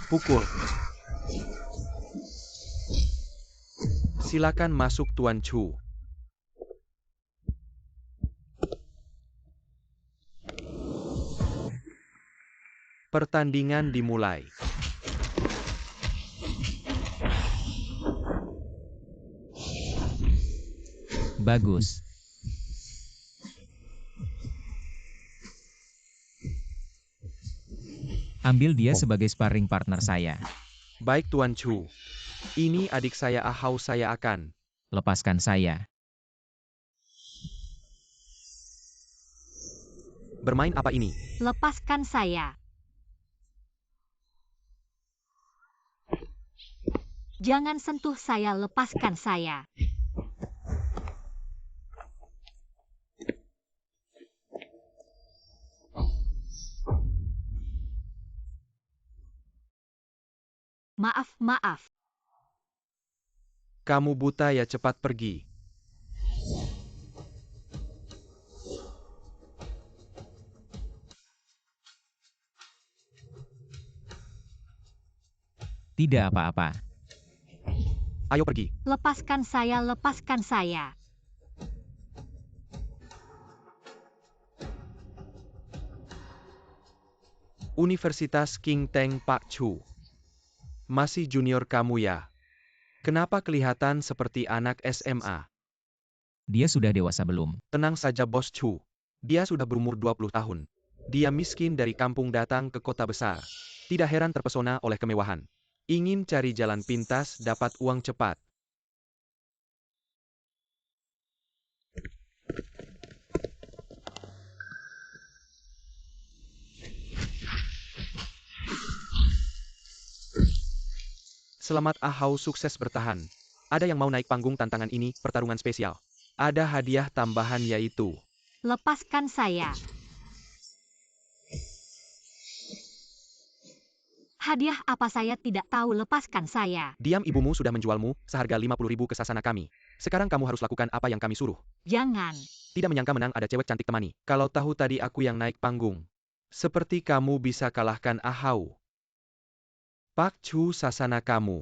Pukul. Silakan masuk Tuan Chu. Pertandingan dimulai. Bagus. Ambil dia sebagai sparring partner saya. Baik Tuan Chu. Ini adik saya Ahau, saya akan. Lepaskan saya. Bermain apa ini? Lepaskan saya. Jangan sentuh saya, lepaskan saya. Maaf, maaf. Kamu buta ya, cepat pergi. Tidak apa-apa. Ayo pergi. Lepaskan saya, lepaskan saya. Universitas King Teng Pak Chu. Masih junior kamu ya? Kenapa kelihatan seperti anak SMA? Dia sudah dewasa belum? Tenang saja Bos Chu. Dia sudah berumur 20 tahun. Dia miskin dari kampung datang ke kota besar. Tidak heran terpesona oleh kemewahan. Ingin cari jalan pintas, dapat uang cepat. Selamat Ahau, sukses bertahan. Ada yang mau naik panggung tantangan ini, pertarungan spesial. Ada hadiah tambahan yaitu... Lepaskan saya. Hadiah apa saya tidak tahu, lepaskan saya. Diam, ibumu sudah menjualmu, seharga 50.000 ke sasana kami. Sekarang kamu harus lakukan apa yang kami suruh. Jangan. Tidak menyangka menang ada cewek cantik temani. Kalau tahu tadi aku yang naik panggung. Seperti kamu bisa kalahkan Ahau. Pak Chu, sasana kamu.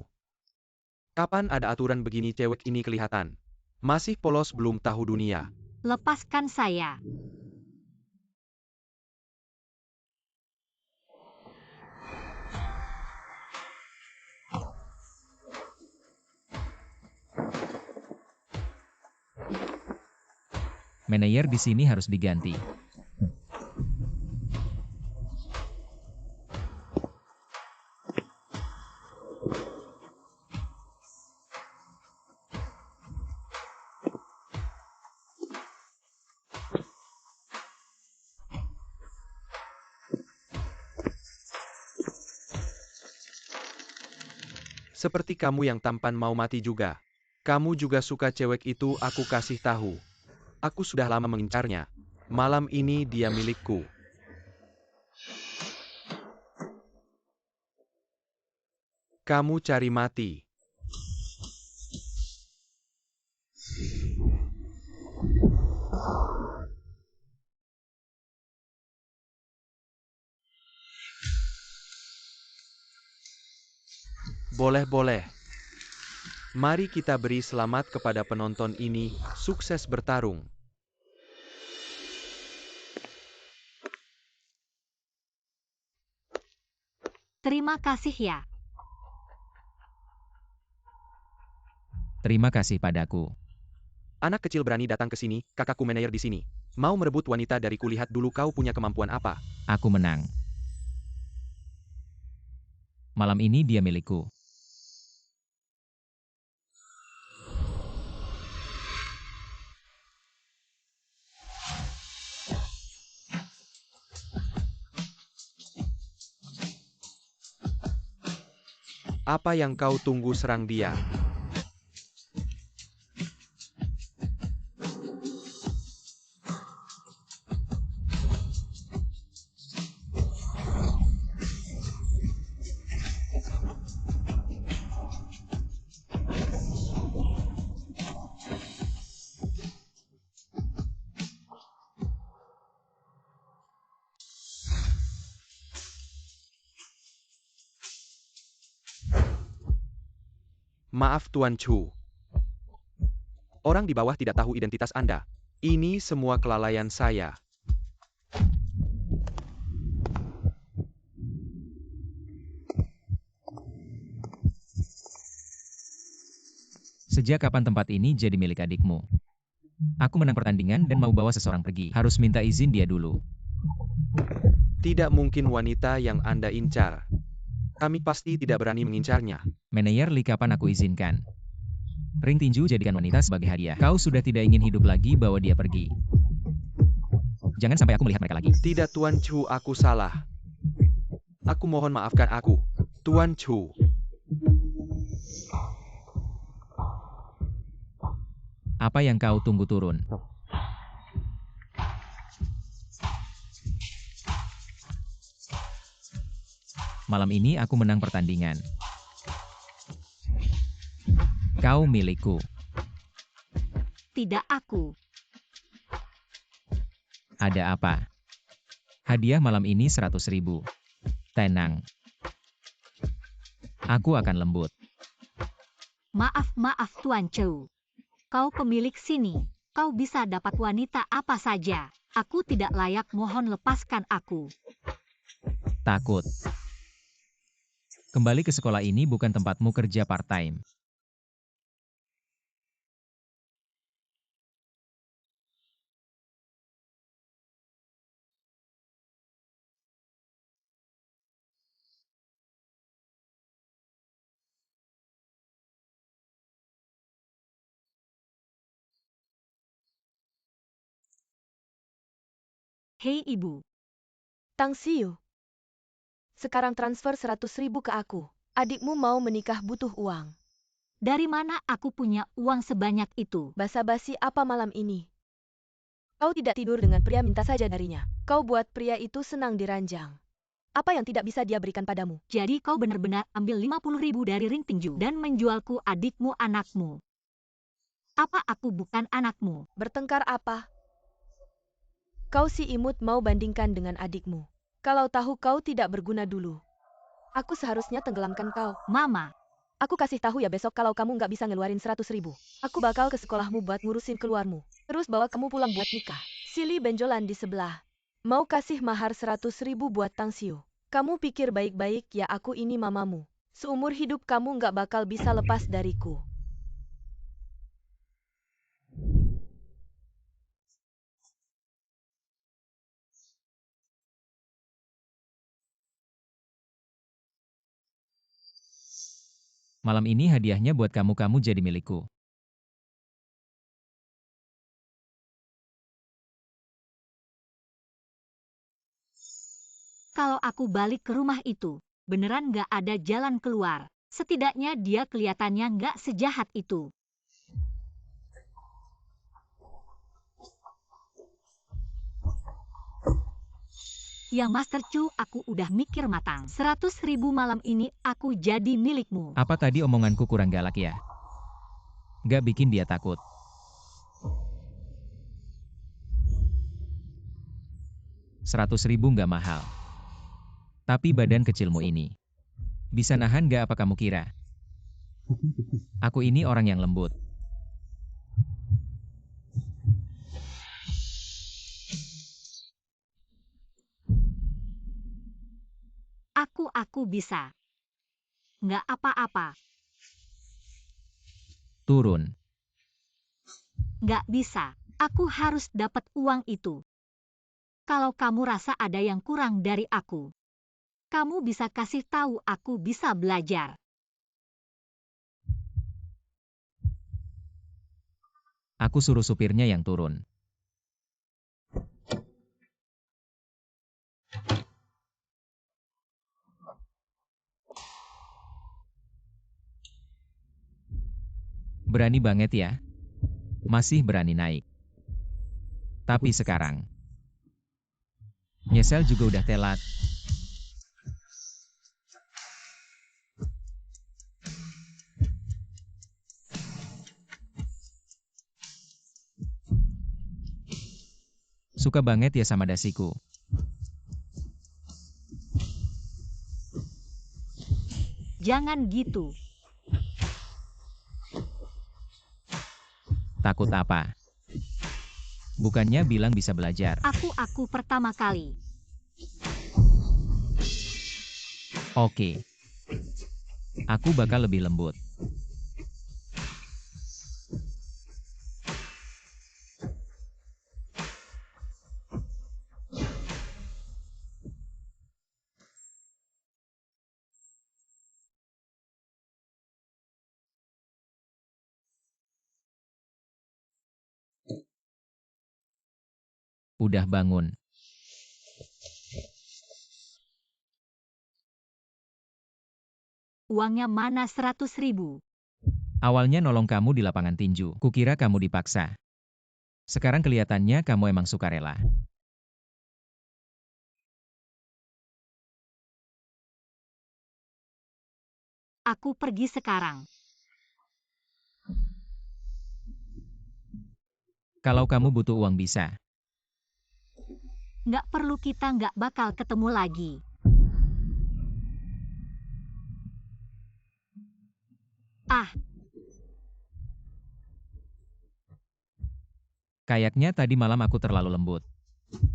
Kapan ada aturan begini cewek ini kelihatan? Masih polos belum tahu dunia. Lepaskan saya. Manajer di sini harus diganti. Seperti kamu yang tampan mau mati juga. Kamu juga suka cewek itu, aku kasih tahu. Aku sudah lama mengincarnya. Malam ini dia milikku. Kamu cari mati. Boleh-boleh. Mari kita beri selamat kepada penonton ini, sukses bertarung. Terima kasih ya. Terima kasih padaku. Anak kecil berani datang ke sini, kakakku manajer di sini. Mau merebut wanita dariku, lihat dulu kau punya kemampuan apa. Aku menang. Malam ini dia milikku. Apa yang kau tunggu, serang dia. Maaf Tuan Chu. Orang di bawah tidak tahu identitas Anda. Ini semua kelalaian saya. Sejak kapan tempat ini jadi milik adikmu? Aku menang pertandingan dan mau bawa seseorang pergi. Harus minta izin dia dulu. Tidak mungkin wanita yang Anda incar. Kami pasti tidak berani mengincarnya. Manajer Li, kapan aku izinkan? Ring tinju jadikan wanita sebagai hadiah. Kau sudah tidak ingin hidup lagi, bawa dia pergi. Jangan sampai aku melihat mereka lagi. Tidak Tuan Chu, aku salah. Aku mohon maafkan aku. Tuan Chu. Apa yang kau tunggu, turun? Malam ini aku menang pertandingan. Kau milikku. Tidak aku. Ada apa? Hadiah malam ini 100.000. Tenang. Aku akan lembut. Maaf Tuan Chu. Kau pemilik sini. Kau bisa dapat wanita apa saja. Aku tidak layak, mohon lepaskan aku. Takut. Kembali ke sekolah, ini bukan tempatmu kerja part-time. Hei ibu. Tang Xiu. Sekarang transfer 100.000 ke aku. Adikmu mau menikah, butuh uang. Dari mana aku punya uang sebanyak itu? Basa-basi apa malam ini? Kau tidak tidur dengan pria, minta saja darinya. Kau buat pria itu senang diranjang. Apa yang tidak bisa dia berikan padamu? Jadi kau benar-benar ambil 50.000 dari ring tinju dan menjualku adikmu anakmu. Apa aku bukan anakmu? Bertengkar apa? Kau si imut mau bandingkan dengan adikmu. Kalau tahu kau tidak berguna dulu. Aku seharusnya tenggelamkan kau. Mama. Aku kasih tahu ya besok kalau kamu nggak bisa ngeluarin 100.000. Aku bakal ke sekolahmu buat ngurusin keluarmu. Terus bawa kamu pulang buat nikah. Silly benjolan di sebelah. Mau kasih mahar 100.000 buat Tang Xiu. Kamu pikir baik-baik ya, aku ini mamamu. Seumur hidup kamu nggak bakal bisa lepas dariku. Malam ini hadiahnya buat kamu jadi milikku. Kalau aku balik ke rumah itu, beneran nggak ada jalan keluar. Setidaknya dia kelihatannya nggak sejahat itu. Ya Master Chu, aku udah mikir matang. 100.000 malam ini aku jadi milikmu. Apa tadi omonganku kurang galak ya? Gak bikin dia takut. Rp100.000 gak mahal. Tapi badan kecilmu ini bisa nahan gak, apa kamu kira? Aku ini orang yang lembut. Aku bisa. Nggak apa-apa. Turun. Nggak bisa. Aku harus dapat uang itu. Kalau kamu rasa ada yang kurang dari aku, kamu bisa kasih tahu, aku bisa belajar. Aku suruh supirnya yang turun. Berani banget ya. Masih berani naik. Tapi sekarang nyesel juga udah telat. Suka banget ya sama dasiku. Jangan gitu. Takut apa? Bukannya bilang bisa belajar. Aku pertama kali. Oke. Aku bakal lebih lembut. Udah bangun. Uangnya mana 100.000? Awalnya nolong kamu di lapangan tinju. Kukira kamu dipaksa. Sekarang kelihatannya kamu emang sukarela. Aku pergi sekarang. Kalau kamu butuh uang bisa. Nggak perlu, kita nggak bakal ketemu lagi. Ah, Kayaknya tadi malam aku terlalu lembut.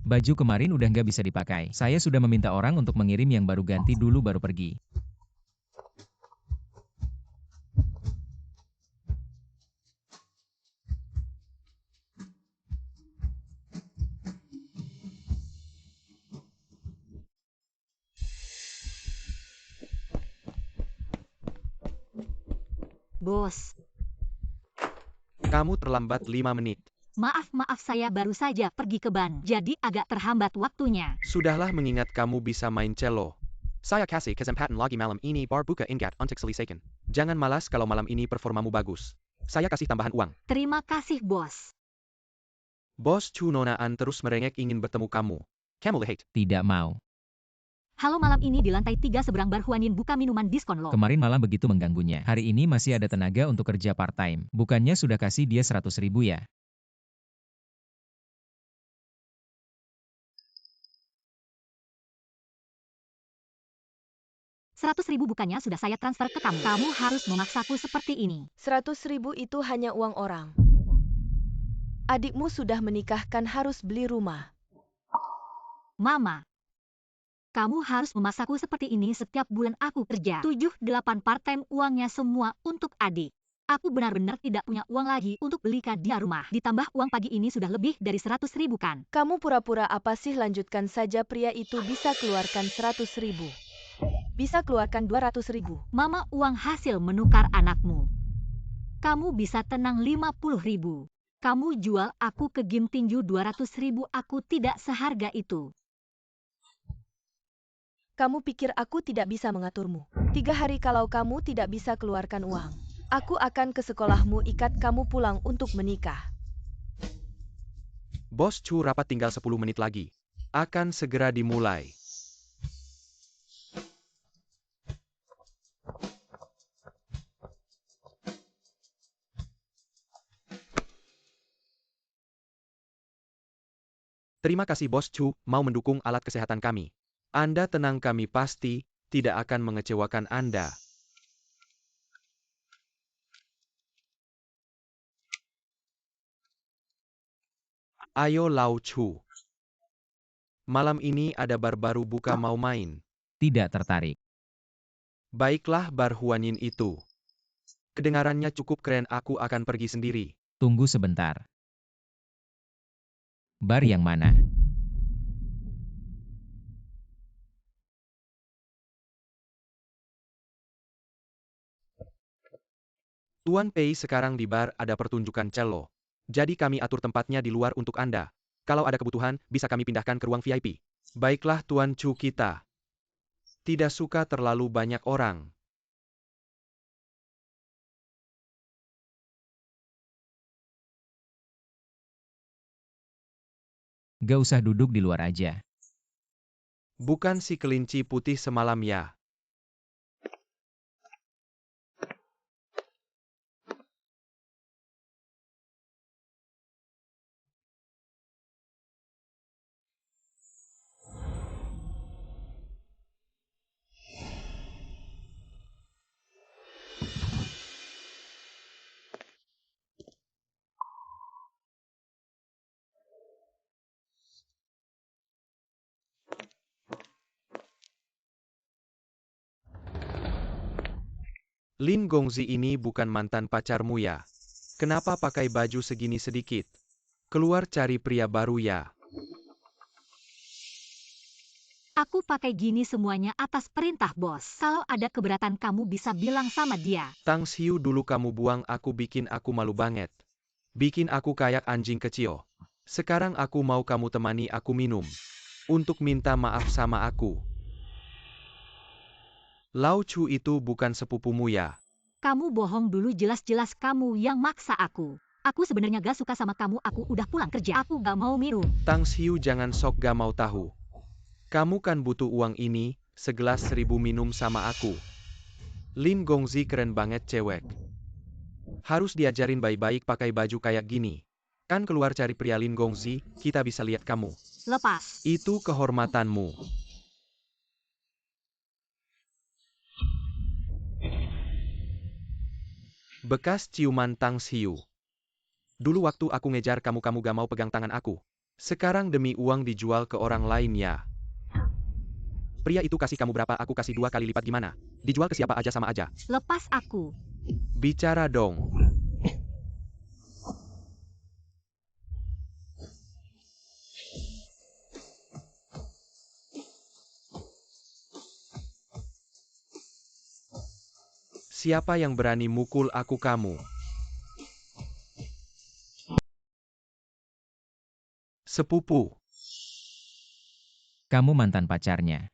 Baju kemarin udah nggak bisa dipakai. Saya sudah meminta orang untuk mengirim yang baru, ganti dulu baru pergi. bos. Kamu terlambat 5 menit. Maaf, saya baru saja pergi ke ban, jadi agak terhambat waktunya. Sudahlah, mengingat kamu bisa main cello. Saya kasih kesempatan lagi malam ini bar buka ingat untuk selesaikan. Jangan malas kalau malam ini performamu bagus. Saya kasih tambahan uang. Terima kasih, bos. Bos Chu Nonaan terus merengek ingin bertemu kamu. Kamu lihat. Tidak mau. Halo, malam ini di lantai 3 seberang bar Huanin buka minuman diskon loh. Kemarin malam begitu mengganggunya. Hari ini masih ada tenaga untuk kerja part-time. Bukannya sudah kasih dia 100.000 ya? Rp100.000 bukannya sudah saya transfer ke kamu. Kamu harus memaksaku seperti ini. 100.000 itu hanya uang orang. Adikmu sudah menikahkan, harus beli rumah. Mama, kamu harus memaksaku seperti ini setiap bulan aku kerja. 7-8 part-time, uangnya semua untuk adik. Aku benar-benar tidak punya uang lagi untuk belikan dia rumah. Ditambah uang pagi ini sudah lebih dari 100.000 kan? Kamu pura-pura apa sih? Lanjutkan saja, pria itu bisa keluarkan 100.000. Bisa keluarkan 200.000. Mama, uang hasil menukar anakmu. Kamu bisa tenang 50.000. Kamu jual aku ke game tinju 200.000, aku tidak seharga itu. Kamu pikir aku tidak bisa mengaturmu? 3 hari kalau kamu tidak bisa keluarkan uang, aku akan ke sekolahmu, ikat kamu pulang untuk menikah. Bos Chu, rapat tinggal 10 menit lagi. Akan segera dimulai. Terima kasih Bos Chu, mau mendukung alat kesehatan kami. Anda tenang, kami pasti tidak akan mengecewakan Anda. Ayo Lau Chu. Malam ini ada bar baru buka, mau main? Tidak tertarik. Baiklah, bar Huanin itu. Kedengarannya cukup keren, aku akan pergi sendiri. Tunggu sebentar. Bar yang mana? Tuan Pei, sekarang di bar ada pertunjukan cello. Jadi kami atur tempatnya di luar untuk Anda. Kalau ada kebutuhan, bisa kami pindahkan ke ruang VIP. Baiklah Tuan Chu, kita tidak suka terlalu banyak orang. Gak usah duduk di luar aja. Bukan si kelinci putih semalam ya? Lin Gongzi ini bukan mantan pacarmu ya? Kenapa pakai baju segini sedikit? Keluar cari pria baru ya? Aku pakai gini semuanya atas perintah bos. Kalau ada keberatan kamu bisa bilang sama dia. Tang Xiu, dulu kamu buang aku, bikin aku malu banget. Bikin aku kayak anjing kecil. Sekarang aku mau kamu temani aku minum. Untuk minta maaf sama aku. Lao Chu itu bukan sepupumu ya? Kamu bohong dulu, jelas-jelas kamu yang maksa aku. Aku sebenarnya gak suka sama kamu, aku udah pulang kerja. Aku gak mau minum. Tang Xiu, jangan sok gak mau tahu. Kamu kan butuh uang ini, segelas 1000 minum sama aku. Lin Gongzi keren banget cewek. Harus diajarin baik-baik pakai baju kayak gini. Kan keluar cari pria Lin Gongzi, kita bisa lihat kamu. Lepas. Itu kehormatanmu. Bekas ciuman Tang Xiu. Dulu waktu aku ngejar kamu, kamu gak mau pegang tangan aku. Sekarang demi uang dijual ke orang lain ya. Pria itu kasih kamu berapa, aku kasih 2 kali lipat, gimana? Dijual ke siapa aja sama aja. Lepas aku. Bicara dong. Siapa yang berani mukul aku kamu? Sepupu. Kamu mantan pacarnya.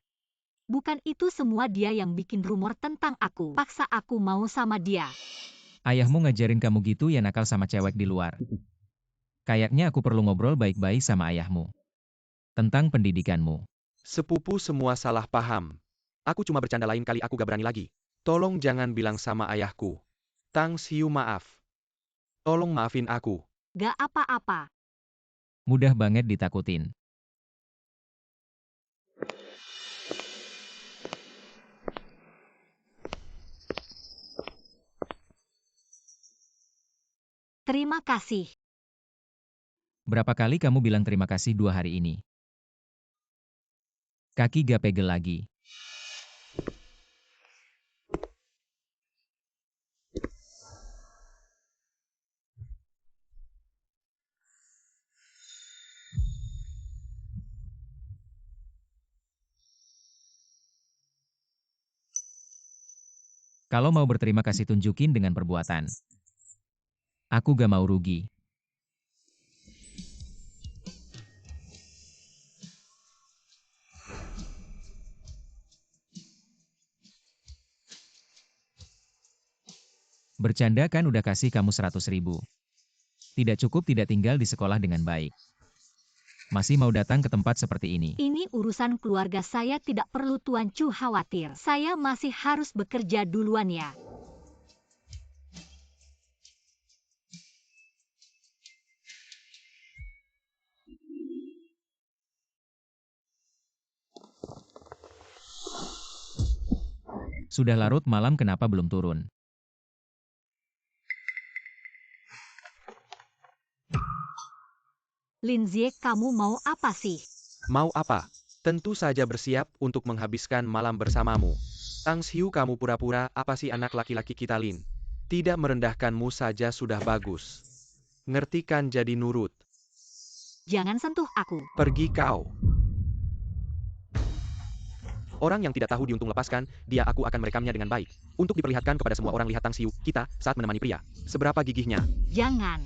Bukan itu semua dia yang bikin rumor tentang aku. Paksa aku mau sama dia. Ayahmu ngajarin kamu gitu ya nakal sama cewek di luar. Kayaknya aku perlu ngobrol baik-baik sama ayahmu. Tentang pendidikanmu. Sepupu semua salah paham. Aku cuma bercanda, lain kali aku gak berani lagi. Tolong jangan bilang sama ayahku. Tang Xiu, maaf. Tolong maafin aku. Gak apa-apa. Mudah banget ditakutin. Terima kasih. Berapa kali kamu bilang terima kasih 2 hari ini? Kaki gak pegel lagi. Kalau mau berterima kasih tunjukin dengan perbuatan. Aku gak mau rugi. Bercanda kan udah kasih kamu 100.000. Tidak cukup tidak tinggal di sekolah dengan baik. Masih mau datang ke tempat seperti ini. Ini urusan keluarga saya, tidak perlu Tuan Chu khawatir. Saya masih harus bekerja duluan ya. Sudah larut malam kenapa belum turun? Linzie, kamu mau apa sih? Mau apa? Tentu saja bersiap untuk menghabiskan malam bersamamu. Tang Xiu, kamu pura-pura apa sih anak laki-laki kita, Lin? Tidak merendahkanmu saja sudah bagus. Ngerti kan, jadi nurut. Jangan sentuh aku. Pergi kau. Orang yang tidak tahu diuntung lepaskan, dia aku akan merekamnya dengan baik. Untuk diperlihatkan kepada semua orang, lihat Tang Xiu, kita, saat menemani pria. Seberapa gigihnya. Jangan.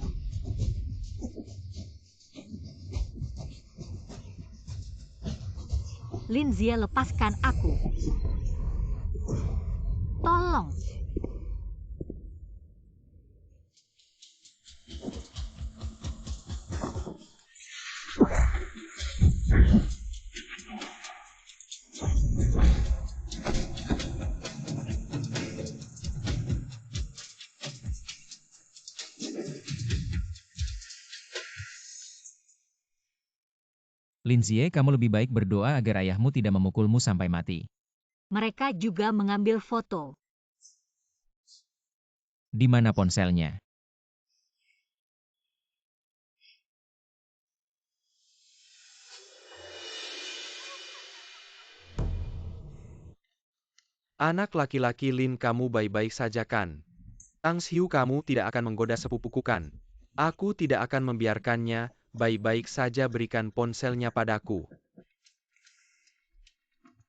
Linzie, lepaskan aku. Tolong. Linzie, kamu lebih baik berdoa agar ayahmu tidak memukulmu sampai mati. Mereka juga mengambil foto. Di mana ponselnya? Anak laki-laki Lin, kamu baik-baik saja kan? Tang Xiu, kamu tidak akan menggoda sepupuku kan? Aku tidak akan membiarkannya, baik-baik saja berikan ponselnya padaku.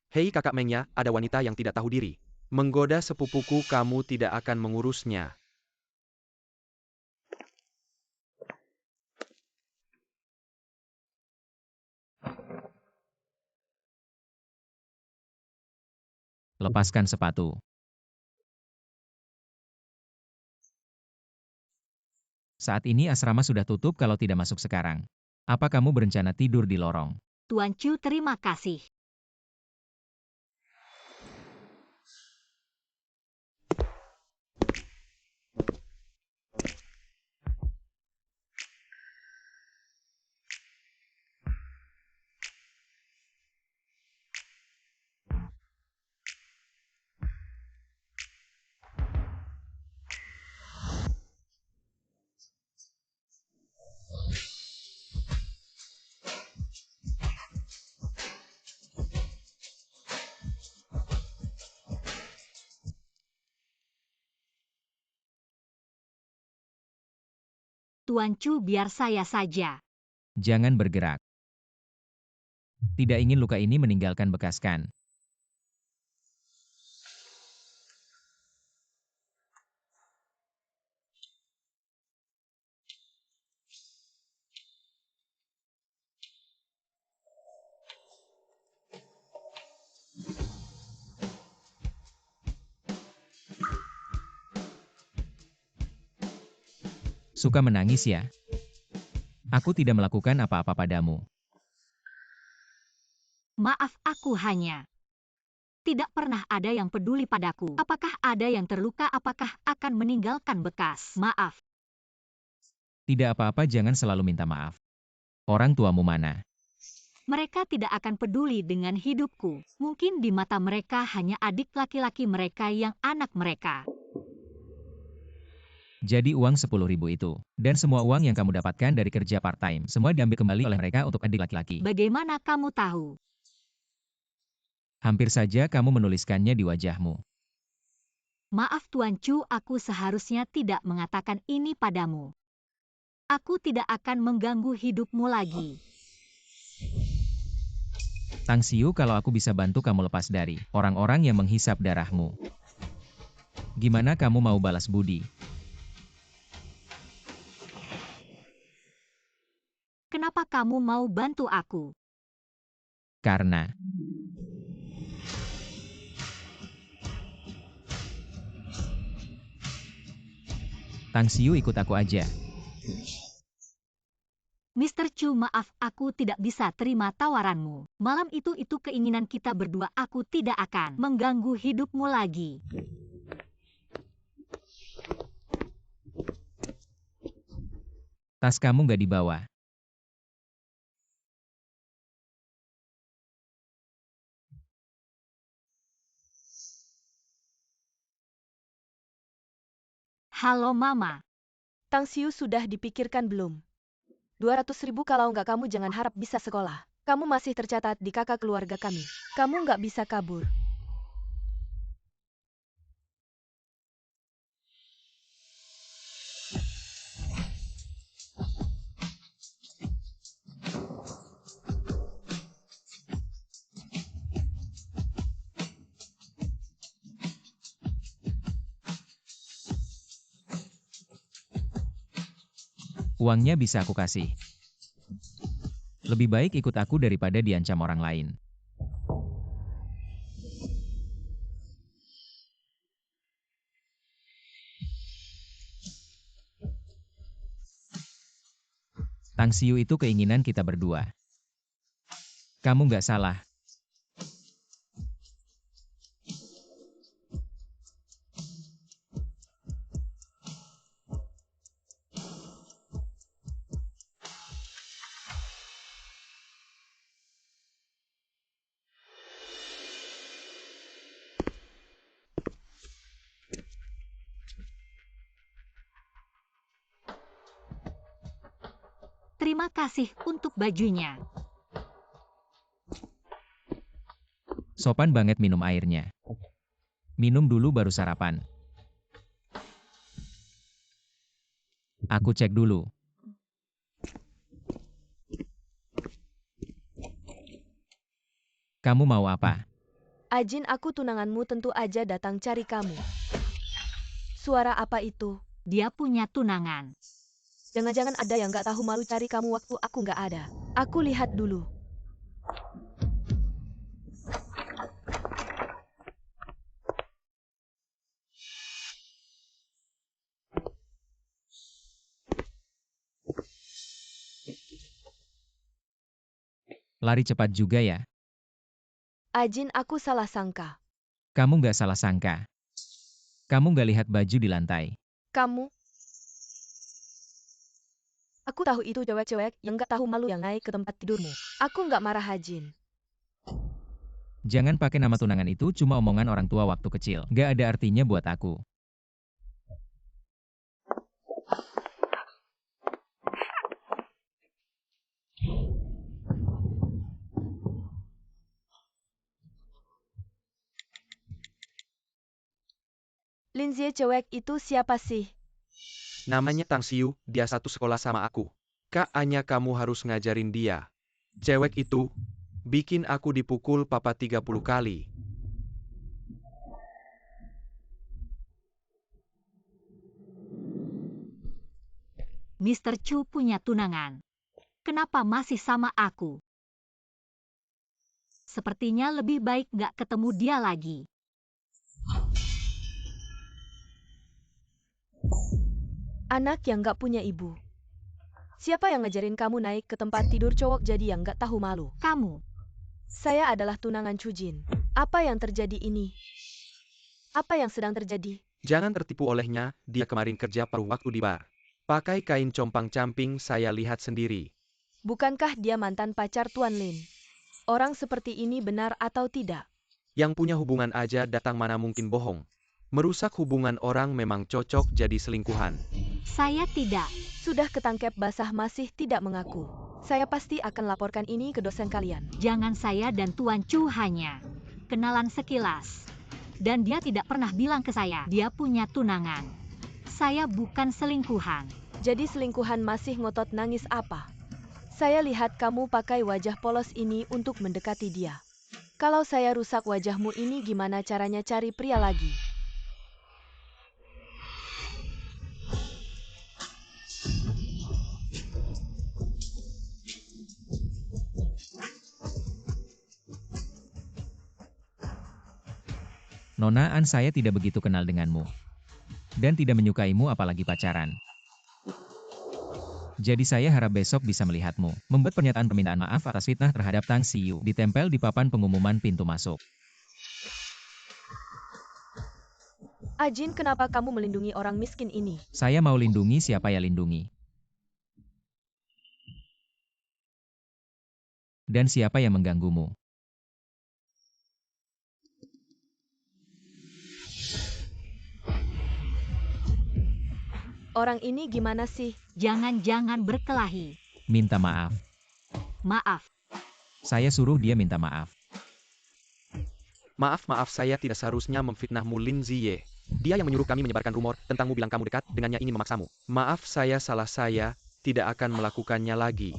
Hei kakak Mengya, ada wanita yang tidak tahu diri. Menggoda sepupuku, kamu tidak akan mengurusnya. Lepaskan sepatu. Saat ini asrama sudah tutup kalau tidak masuk sekarang. Apa kamu berencana tidur di lorong? Tuan Chu, terima kasih. Tuan Chu, biar saya saja. Jangan bergerak. Tidak ingin luka ini meninggalkan bekas kan? Suka menangis ya? Aku tidak melakukan apa-apa padamu. Maaf, aku hanya tidak pernah ada yang peduli padaku. Apakah ada yang terluka? Apakah akan meninggalkan bekas? Maaf. Tidak apa-apa, jangan selalu minta maaf. Orang tuamu mana? Mereka tidak akan peduli dengan hidupku. Mungkin di mata mereka hanya adik laki-laki mereka yang anak mereka. Jadi uang 10.000 itu, dan semua uang yang kamu dapatkan dari kerja part-time, semua diambil kembali oleh mereka untuk adik laki-laki. Bagaimana kamu tahu? Hampir saja kamu menuliskannya di wajahmu. Maaf Tuan Chu, aku seharusnya tidak mengatakan ini padamu. Aku tidak akan mengganggu hidupmu lagi. Tang Xiu, kalau aku bisa bantu kamu lepas dari orang-orang yang menghisap darahmu. Gimana kamu mau balas budi? Kenapa kamu mau bantu aku? Karena Tang Xiu, ikut aku aja. Mr. Chu, maaf, aku tidak bisa terima tawaranmu. Malam itu keinginan kita berdua. Aku tidak akan mengganggu hidupmu lagi. Tas kamu nggak dibawa. Halo Mama. Tang Xiu, sudah dipikirkan belum? 200.000, kalau nggak kamu jangan harap bisa sekolah. Kamu masih tercatat di kakak keluarga kami. Kamu nggak bisa kabur. Uangnya bisa aku kasih. Lebih baik ikut aku daripada diancam orang lain. Tang Xiu, itu keinginan kita berdua. Kamu nggak salah. Terima kasih untuk bajunya. Sopan banget minum airnya. Minum dulu baru sarapan. Aku cek dulu. Kamu mau apa? Ajin, aku tunanganmu tentu aja datang cari kamu. Suara apa itu? Dia punya tunangan. Jangan-jangan ada yang gak tahu malu cari kamu waktu aku gak ada. Aku lihat dulu. Lari cepat juga ya. Ajin, aku salah sangka. Kamu nggak salah sangka. Kamu nggak lihat baju di lantai. Kamu? Aku tahu itu cewek-cewek yang gak tahu malu yang naik ke tempat tidurmu. Aku gak marah, Ajin. Jangan pakai nama tunangan itu, cuma omongan orang tua waktu kecil. Nggak ada artinya buat aku. Lindsay, cewek itu siapa sih? Namanya Tang Xiu, dia satu sekolah sama aku. Kayaknya kamu harus ngajarin dia. Cewek itu bikin aku dipukul papa 30 kali. Mr. Chu punya tunangan. Kenapa masih sama aku? Sepertinya lebih baik nggak ketemu dia lagi. Anak yang gak punya ibu. Siapa yang ngajarin kamu naik ke tempat tidur cowok jadi yang gak tahu malu? Kamu. Saya adalah tunangan Chujin. Apa yang terjadi ini? Apa yang sedang terjadi? Jangan tertipu olehnya, dia kemarin kerja paruh waktu di bar. Pakai kain compang-camping, saya lihat sendiri. Bukankah dia mantan pacar Tuan Lin? Orang seperti ini benar atau tidak? Yang punya hubungan aja datang mana mungkin bohong. Merusak hubungan orang memang cocok jadi selingkuhan. Saya tidak. Sudah ketangkep basah masih tidak mengaku. Saya pasti akan laporkan ini ke dosen kalian. Jangan, saya dan Tuan Chu hanya kenalan sekilas. Dan dia tidak pernah bilang ke saya dia punya tunangan. Saya bukan selingkuhan. Jadi selingkuhan masih ngotot nangis apa? Saya lihat kamu pakai wajah polos ini untuk mendekati dia. Kalau saya rusak wajahmu ini, gimana caranya cari pria lagi? Nona An, saya tidak begitu kenal denganmu. Dan tidak menyukaimu apalagi pacaran. Jadi saya harap besok bisa melihatmu. Membuat pernyataan permintaan maaf atas fitnah terhadap Tang Xiu. Ditempel di papan pengumuman pintu masuk. Ajin, kenapa kamu melindungi orang miskin ini? Saya mau lindungi siapa ya lindungi. Dan siapa yang mengganggumu? Orang ini gimana sih? Jangan-jangan berkelahi. Minta maaf. Maaf. Saya suruh dia minta maaf. Maaf, saya tidak seharusnya memfitnahmu, Lin Ziye. Dia yang menyuruh kami menyebarkan rumor tentangmu, bilang kamu dekat dengannya, ingin memaksamu. Maaf, saya salah, saya tidak akan melakukannya lagi.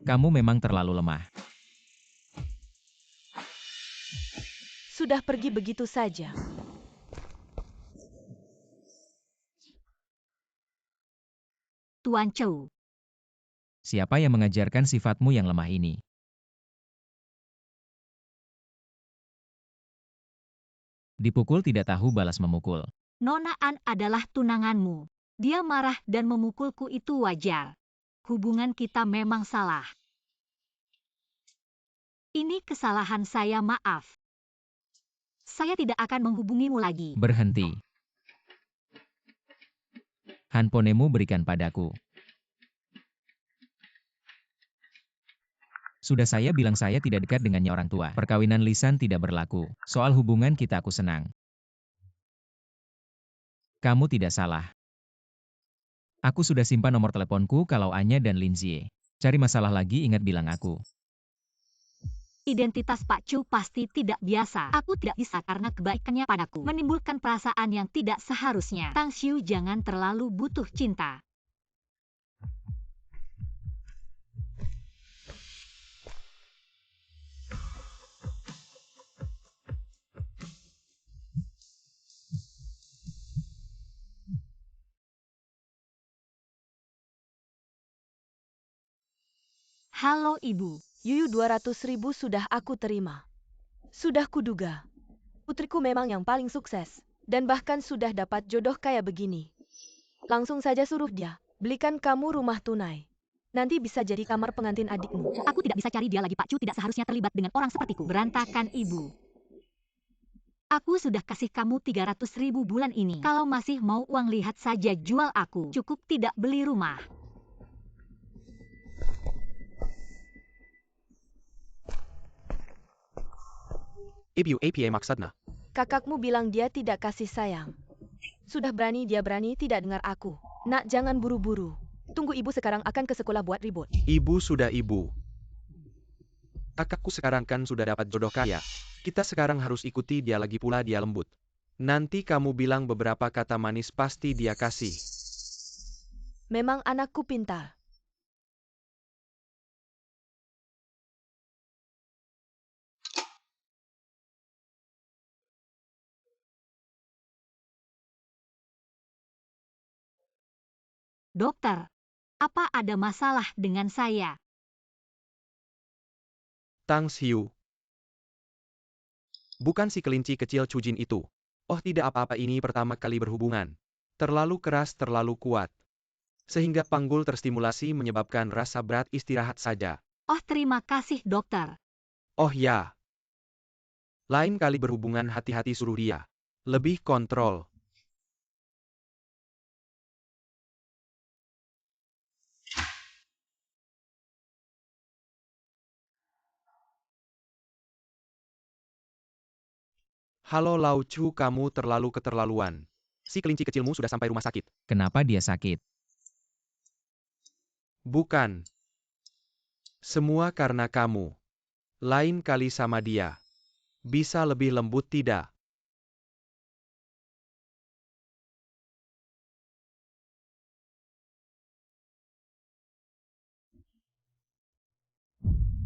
Kamu memang terlalu lemah. Sudah pergi begitu saja. Tuan Chu. Siapa yang mengajarkan sifatmu yang lemah ini? Dipukul tidak tahu balas memukul. Nona An adalah tunanganmu. Dia marah dan memukulku, itu wajar. Hubungan kita memang salah. Ini kesalahan saya, maaf. Saya tidak akan menghubungimu lagi. Berhenti. Handphonemu berikan padaku. Sudah saya bilang saya tidak dekat dengannya orang tua. Perkawinan lisan tidak berlaku. Soal hubungan kita aku senang. Kamu tidak salah. Aku sudah simpan nomor teleponku kalau Anya dan Lindsay. Cari masalah lagi ingat bilang aku. Identitas Pak Chu pasti tidak biasa. Aku tidak bisa karena kebaikannya padaku menimbulkan perasaan yang tidak seharusnya. Tang Xiu jangan terlalu butuh cinta. Halo Ibu. Yuyu 200.000 sudah aku terima. Sudah kuduga. Putriku memang yang paling sukses. Dan bahkan sudah dapat jodoh kayak begini. Langsung saja suruh dia, belikan kamu rumah tunai. Nanti bisa jadi kamar pengantin adikmu. Aku tidak bisa cari dia lagi. Pak Chu tidak seharusnya terlibat dengan orang sepertiku. Berantakan Ibu. Aku sudah kasih kamu 300.000 bulan ini. Kalau masih mau uang lihat saja jual aku. Cukup tidak beli rumah. Ibu apa maksudnya? Kakakmu bilang dia tidak kasih sayang. Sudah berani dia berani tidak dengar aku. Nak, jangan buru-buru. Tunggu ibu sekarang akan ke sekolah buat ribut. Ibu sudah ibu. Kakakku sekarang kan sudah dapat jodoh kaya. Kita sekarang harus ikuti dia lagi pula dia lembut. Nanti kamu bilang beberapa kata manis pasti dia kasih. Memang anakku pintar. Dokter, apa ada masalah dengan saya? Tang Xiu. Bukan si kelinci kecil Cujin itu. Oh tidak apa-apa ini pertama kali berhubungan. Terlalu keras terlalu kuat. Sehingga panggul terstimulasi menyebabkan rasa berat istirahat saja. Oh terima kasih dokter. Oh ya. Lain kali berhubungan hati-hati suruh dia. Lebih kontrol. Halo Lau Chu, kamu terlalu keterlaluan. Si kelinci kecilmu sudah sampai rumah sakit. Kenapa dia sakit? Bukan. Semua karena kamu. Lain kali sama dia. Bisa lebih lembut tidak?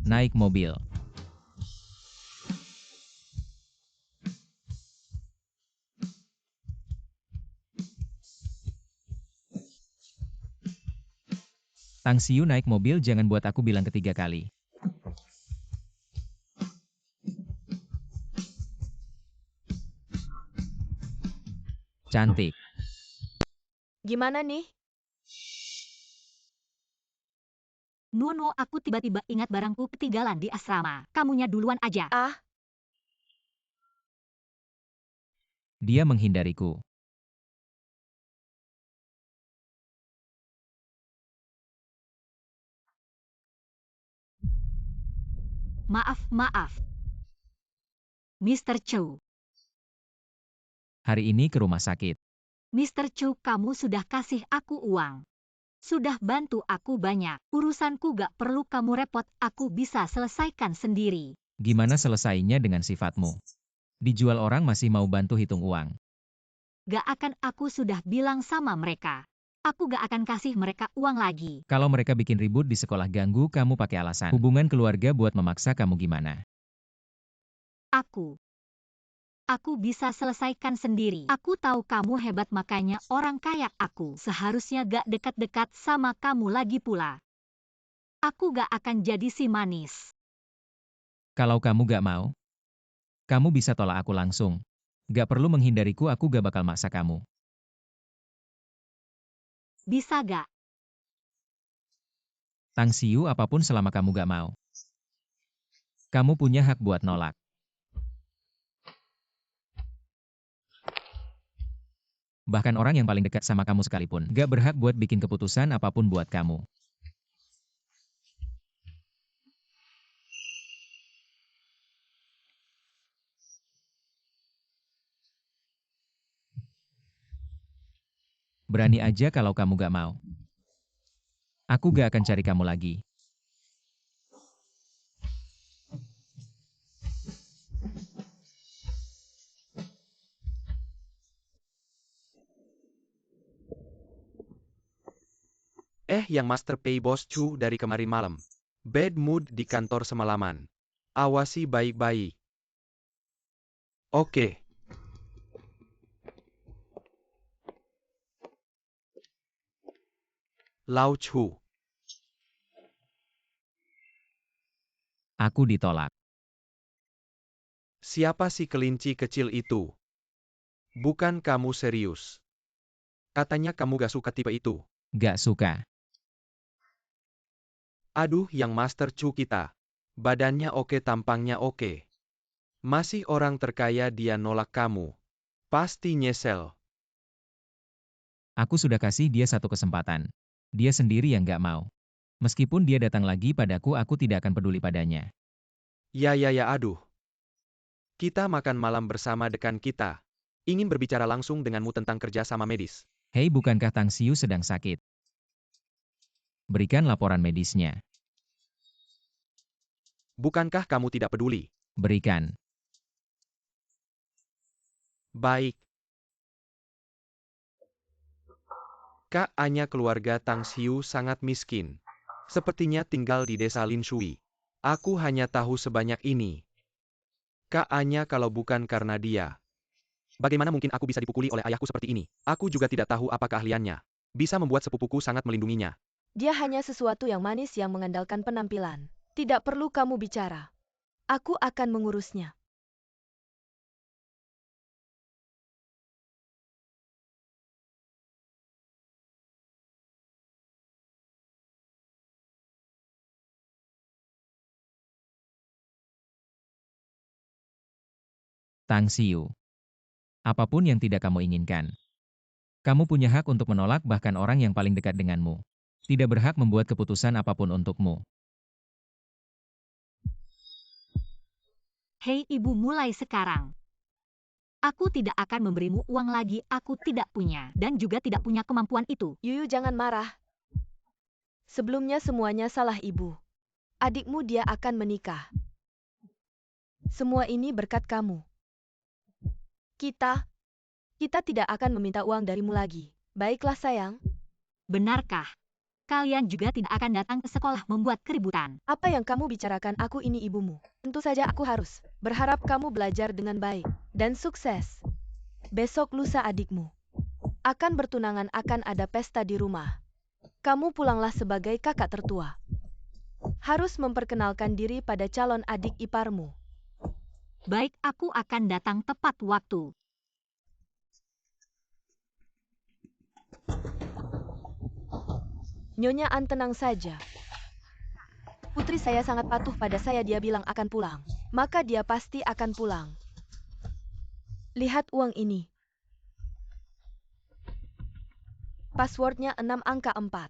Naik mobil. Tang Xiu naik mobil jangan buat aku bilang ketiga kali. Cantik. Gimana nih? Nuno, aku tiba-tiba ingat barangku ketinggalan di asrama. Kamunya duluan aja. Ah, Dia menghindariku. Maaf. Mr. Chow. Hari ini ke rumah sakit. Mr. Chow, kamu sudah kasih aku uang. Sudah bantu aku banyak. Urusanku gak perlu kamu repot, aku bisa selesaikan sendiri. Gimana selesainya dengan sifatmu? Dijual orang masih mau bantu hitung uang. Gak akan, aku sudah bilang sama mereka. Aku gak akan kasih mereka uang lagi. Kalau mereka bikin ribut di sekolah ganggu kamu pakai alasan. Hubungan keluarga buat memaksa kamu gimana? Aku bisa selesaikan sendiri. Aku tahu kamu hebat makanya orang kayak aku seharusnya gak dekat-dekat sama kamu lagi pula. Aku gak akan jadi si manis. Kalau kamu gak mau, kamu bisa tolak aku langsung. Gak perlu menghindariku, aku gak bakal maksa kamu. Bisa gak? Tang Xiu, apapun selama kamu gak mau. Kamu punya hak buat nolak. Bahkan orang yang paling dekat sama kamu sekalipun gak berhak buat bikin keputusan apapun buat kamu. Berani aja kalau kamu gak mau. Aku gak akan cari kamu lagi. Yang Master Pei Bos Chu dari kemarin malam. Bad mood di kantor semalaman. Awasi baik-baik. Oke. Lao Chu. Aku ditolak. Siapa si kelinci kecil itu? Bukan kamu serius. Katanya kamu gak suka tipe itu. Gak suka. Aduh, yang Master Chu kita. Badannya oke, tampangnya oke. Masih orang terkaya dia nolak kamu. Pasti nyesel. Aku sudah kasih dia satu kesempatan. Dia sendiri yang gak mau. Meskipun dia datang lagi padaku, aku tidak akan peduli padanya. Ya, aduh. Kita makan malam bersama dekan kita. Ingin berbicara langsung denganmu tentang kerja sama medis. Hei, bukankah Tang Xiu sedang sakit? Berikan laporan medisnya. Bukankah kamu tidak peduli? Berikan. Baik. Kak Anya keluarga Tang Xiu sangat miskin. Sepertinya tinggal di desa Linshui. Aku hanya tahu sebanyak ini. Kak Anya kalau bukan karena dia. Bagaimana mungkin aku bisa dipukuli oleh ayahku seperti ini? Aku juga tidak tahu apa keahliannya. Bisa membuat sepupuku sangat melindunginya. Dia hanya sesuatu yang manis yang mengandalkan penampilan. Tidak perlu kamu bicara. Aku akan mengurusnya. Tang Xiu. Apapun yang tidak kamu inginkan. Kamu punya hak untuk menolak bahkan orang yang paling dekat denganmu. Tidak berhak membuat keputusan apapun untukmu. Hei ibu, mulai sekarang. Aku tidak akan memberimu uang lagi, aku tidak punya. Dan juga tidak punya kemampuan itu. Yuyu, jangan marah. Sebelumnya semuanya salah ibu. Adikmu dia akan menikah. Semua ini berkat kamu. Kita tidak akan meminta uang darimu lagi. Baiklah sayang. Benarkah? Kalian juga tidak akan datang ke sekolah membuat keributan. Apa yang kamu bicarakan? Aku ini ibumu. Tentu saja aku harus berharap kamu belajar dengan baik dan sukses. Besok lusa adikmu akan bertunangan, akan ada pesta di rumah. Kamu pulanglah sebagai kakak tertua. Harus memperkenalkan diri pada calon adik iparmu. Baik, aku akan datang tepat waktu. Nyonya An, tenang saja. Putri saya sangat patuh pada saya, dia bilang akan pulang. Maka dia pasti akan pulang. Lihat uang ini. Passwordnya 6 angka 4.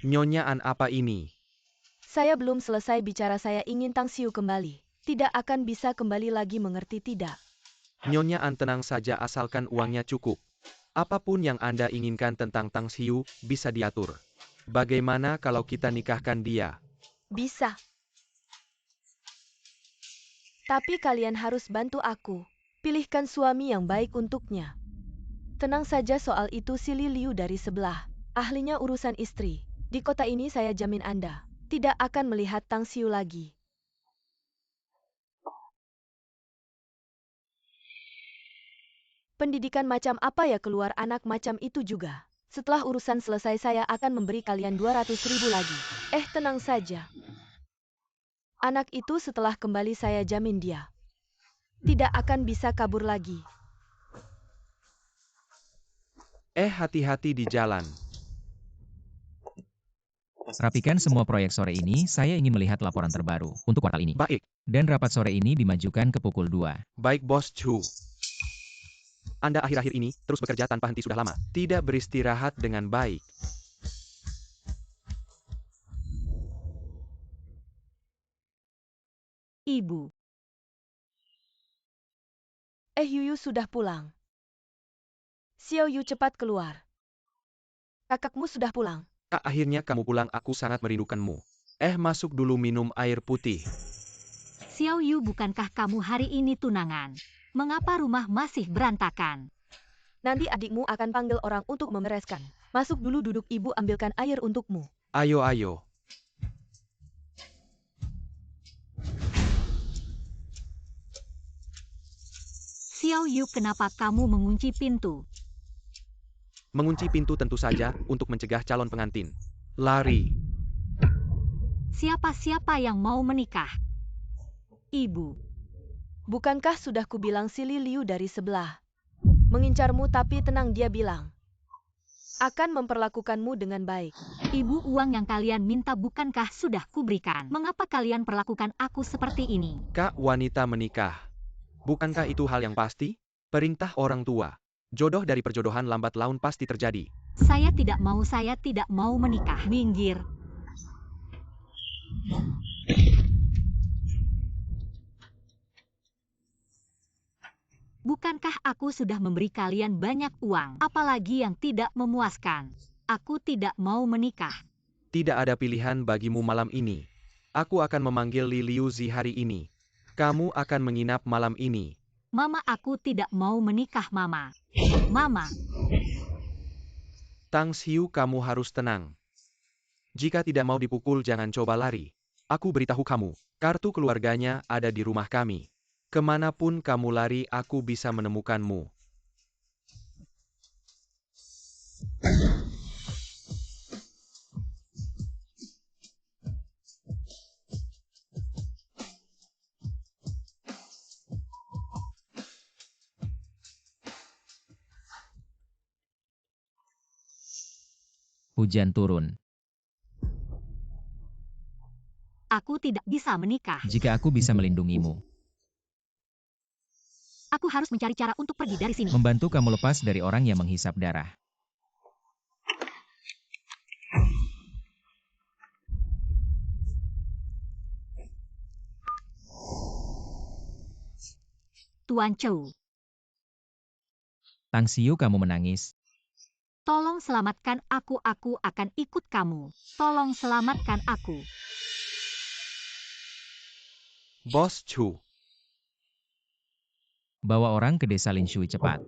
Nyonya An, apa ini? Saya belum selesai bicara, saya ingin Tang Xiu kembali. Tidak akan bisa kembali lagi, mengerti tidak? Nyonya An, tenang saja asalkan uangnya cukup. Apapun yang Anda inginkan tentang Tang Xiu, bisa diatur. Bagaimana kalau kita nikahkan dia? Bisa. Tapi kalian harus bantu aku. Pilihkan suami yang baik untuknya. Tenang saja soal itu, si Liu dari sebelah. Ahlinya urusan istri. Di kota ini saya jamin Anda tidak akan melihat Tang Xiu lagi. Pendidikan macam apa ya, keluar anak macam itu juga. Setelah urusan selesai saya akan memberi kalian 200.000 lagi. Tenang saja. Anak itu setelah kembali saya jamin dia tidak akan bisa kabur lagi. Hati-hati di jalan. Rapikan semua proyek sore ini, saya ingin melihat laporan terbaru untuk kuartal ini. Baik. Dan rapat sore ini dimajukan ke pukul 2. Baik Bos Chu. Anda akhir-akhir ini terus bekerja tanpa henti sudah lama. Tidak beristirahat dengan baik. Ibu. Yuyu sudah pulang. Xiao Yu, cepat keluar. Kakakmu sudah pulang. Akhirnya kamu pulang, aku sangat merindukanmu. Masuk dulu minum air putih. Xiao Yu, bukankah kamu hari ini tunangan? Mengapa rumah masih berantakan? Nanti adikmu akan panggil orang untuk membereskan. Masuk dulu duduk, ibu ambilkan air untukmu. Ayo, ayo. Xiao Yu, kenapa kamu mengunci pintu? Mengunci pintu tentu saja untuk mencegah calon pengantin lari. Siapa-siapa yang mau menikah? Ibu. Bukankah sudah kubilang si Liu dari sebelah mengincarmu, tapi tenang, dia bilang akan memperlakukanmu dengan baik. Ibu, uang yang kalian minta bukankah sudah kuberikan? Mengapa kalian perlakukan aku seperti ini? Kak wanita menikah. Bukankah itu hal yang pasti? Perintah orang tua. Jodoh dari perjodohan lambat laun pasti terjadi. Saya tidak mau menikah. Minggir. Bukankah aku sudah memberi kalian banyak uang, apalagi yang tidak memuaskan? Aku tidak mau menikah. Tidak ada pilihan bagimu malam ini. Aku akan memanggil Li Liu Zi hari ini. Kamu akan menginap malam ini. Mama, aku tidak mau menikah, Mama. Mama. Tang Xiu, kamu harus tenang. Jika tidak mau dipukul, jangan coba lari. Aku beritahu kamu, kartu keluarganya ada di rumah kami. Kemanapun kamu lari, aku bisa menemukanmu. Hujan turun. Aku tidak bisa menikah. Jika aku bisa melindungimu, Aku harus mencari cara untuk pergi dari sini. membantu kamu lepas dari orang yang menghisap darah. Tuan Chou, Tang Xiu, kamu menangis. tolong selamatkan aku akan ikut kamu. Tolong selamatkan aku. Bos Chu. Bawa orang ke desa Lin Shui cepat.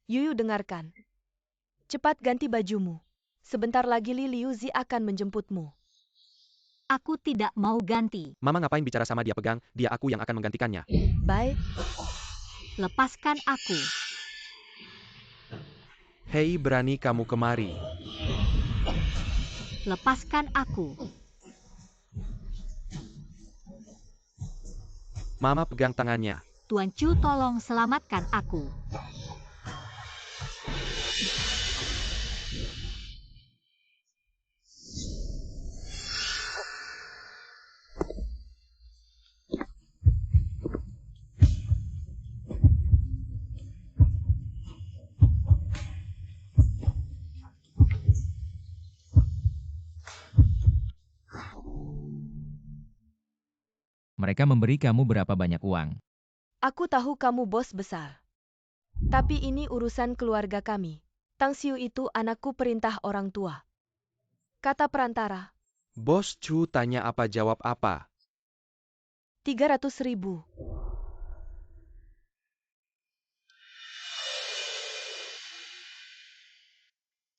Yuyu, dengarkan. Cepat ganti bajumu. Sebentar lagi Li Liu Zi akan menjemputmu. Aku tidak mau ganti. Mama ngapain bicara sama dia, pegang, dia aku yang akan menggantikannya. Baik, Lepaskan aku. Hei, berani kamu kemari. Lepaskan aku. Mama pegang tangannya. Tuan Chu, tolong selamatkan aku. Mereka memberi kamu berapa banyak uang? aku tahu kamu bos besar. Tapi ini urusan keluarga kami. Tang Xiu itu anakku, perintah orang tua. Kata perantara, Bos Chu tanya apa jawab apa. 300.000.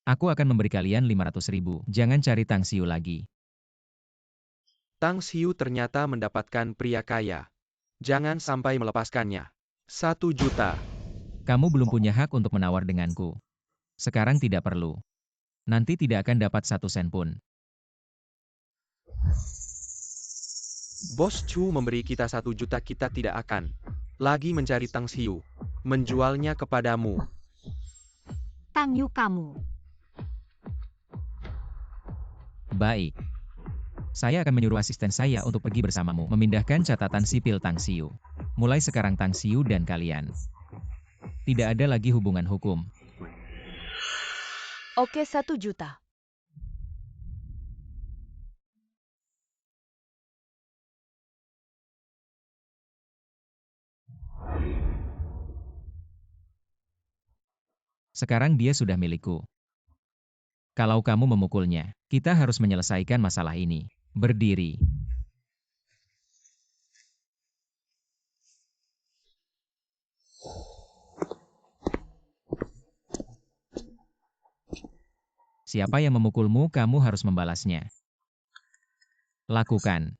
Aku akan memberi kalian 500.000. Jangan cari Tang Xiu lagi. Tang Xiu ternyata mendapatkan pria kaya. Jangan sampai melepaskannya. 1 juta. Kamu belum punya hak untuk menawar denganku. Sekarang tidak perlu. Nanti tidak akan dapat 1 sen pun. Bos Chu memberi kita 1 juta, kita tidak akan lagi mencari Tang Xiu. Menjualnya kepadamu. Tang Yu, kamu. Baik. Saya akan menyuruh asisten saya untuk pergi bersamamu, memindahkan catatan sipil Tang Xiu. Mulai sekarang Tang Xiu dan kalian tidak ada lagi hubungan hukum. Oke, 1 juta. Sekarang dia sudah milikku. Kalau kamu memukulnya, kita harus menyelesaikan masalah ini. Berdiri. Siapa yang memukulmu, kamu harus membalasnya. Lakukan.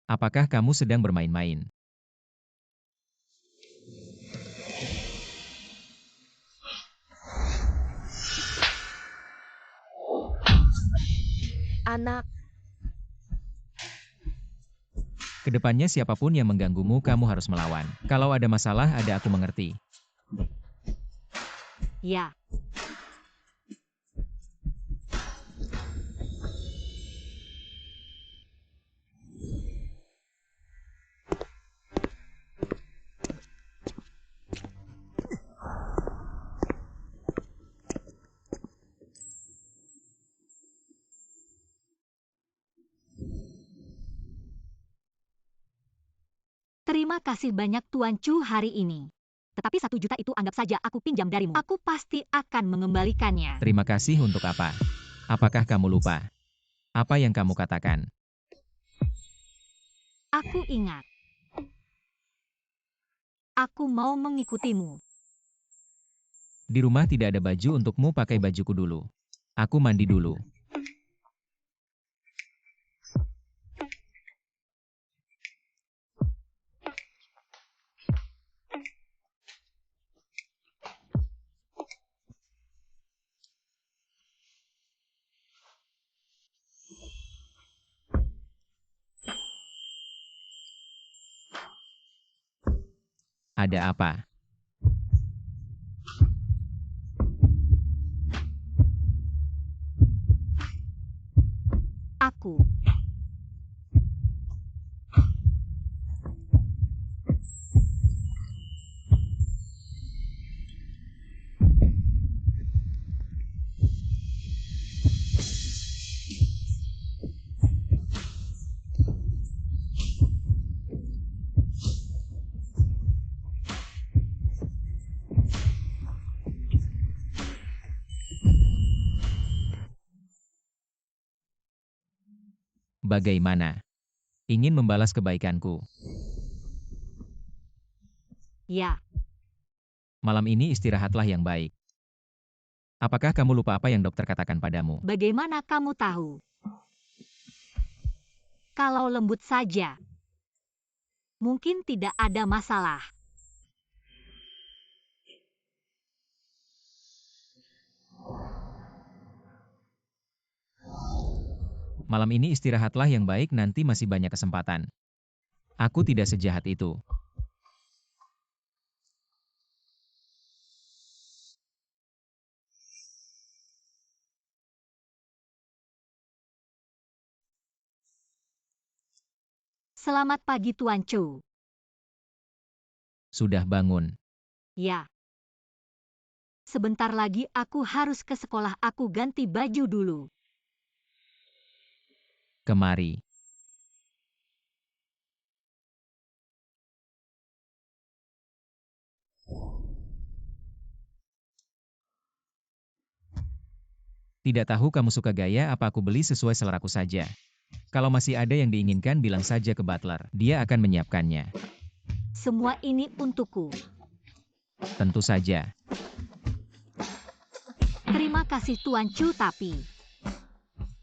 Apakah kamu sedang bermain-main? Anak, Kedepannya siapapun yang mengganggumu, kamu harus melawan. Kalau ada masalah, aku mengerti. Ya, terima kasih banyak Tuan Chu hari ini. Tetapi 1 juta itu anggap saja aku pinjam darimu. Aku pasti akan mengembalikannya. Terima kasih untuk apa? Apakah kamu lupa? Apa yang kamu katakan? Aku ingat. Aku mau mengikutimu. Di rumah tidak ada baju untukmu, pakai bajuku dulu. Aku mandi dulu. Ada apa? Aku. Bagaimana? Ingin membalas kebaikanku. Ya, Malam ini istirahatlah yang baik. Apakah kamu lupa apa yang dokter katakan padamu? bagaimana kamu tahu? Kalau lembut saja, mungkin tidak ada masalah. Malam ini istirahatlah yang baik, nanti masih banyak kesempatan. Aku tidak sejahat itu. Selamat pagi Tuan Chu. Sudah bangun. Ya. Sebentar lagi aku harus ke sekolah, aku ganti baju dulu. Kemari. Tidak tahu kamu suka gaya apa, aku beli sesuai seleraku saja. Kalau masih ada yang diinginkan, bilang saja ke butler. Dia akan menyiapkannya. Semua ini untukku. Tentu saja. Terima kasih Tuan Chu, tapi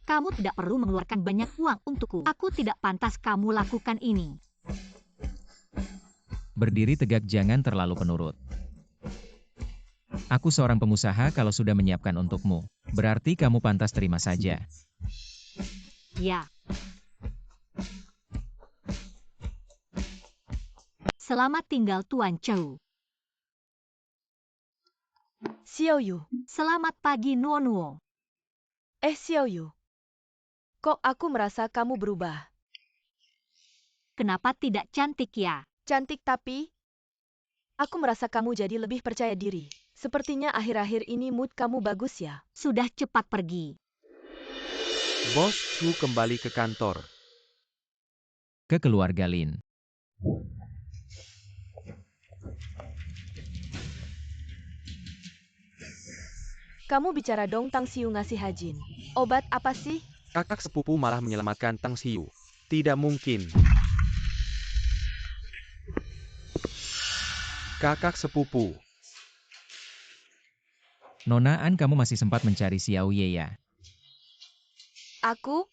kamu tidak perlu mengeluarkan banyak uang untukku. Aku tidak pantas kamu lakukan ini. Berdiri tegak, jangan terlalu penurut. Aku seorang pengusaha, kalau sudah menyiapkan untukmu, berarti kamu pantas terima saja. Ya. Selamat tinggal Tuan Chu. Xiao Yu. Selamat pagi Nuo. Xiao Yu. Kok aku merasa kamu berubah? Kenapa tidak cantik ya? Cantik, tapi aku merasa kamu jadi lebih percaya diri. Sepertinya akhir-akhir ini mood kamu bagus ya. Sudah cepat pergi. Bos Chu kembali ke kantor. Ke keluarga Lin. Kamu bicara dong, Tang Xiu ngasih Hajin. Obat apa sih? Kakak sepupu malah menyelamatkan Tang Xiu. Tidak mungkin. Kakak sepupu. Nona An, kamu masih sempat mencari Xiao Ye ya? Aku?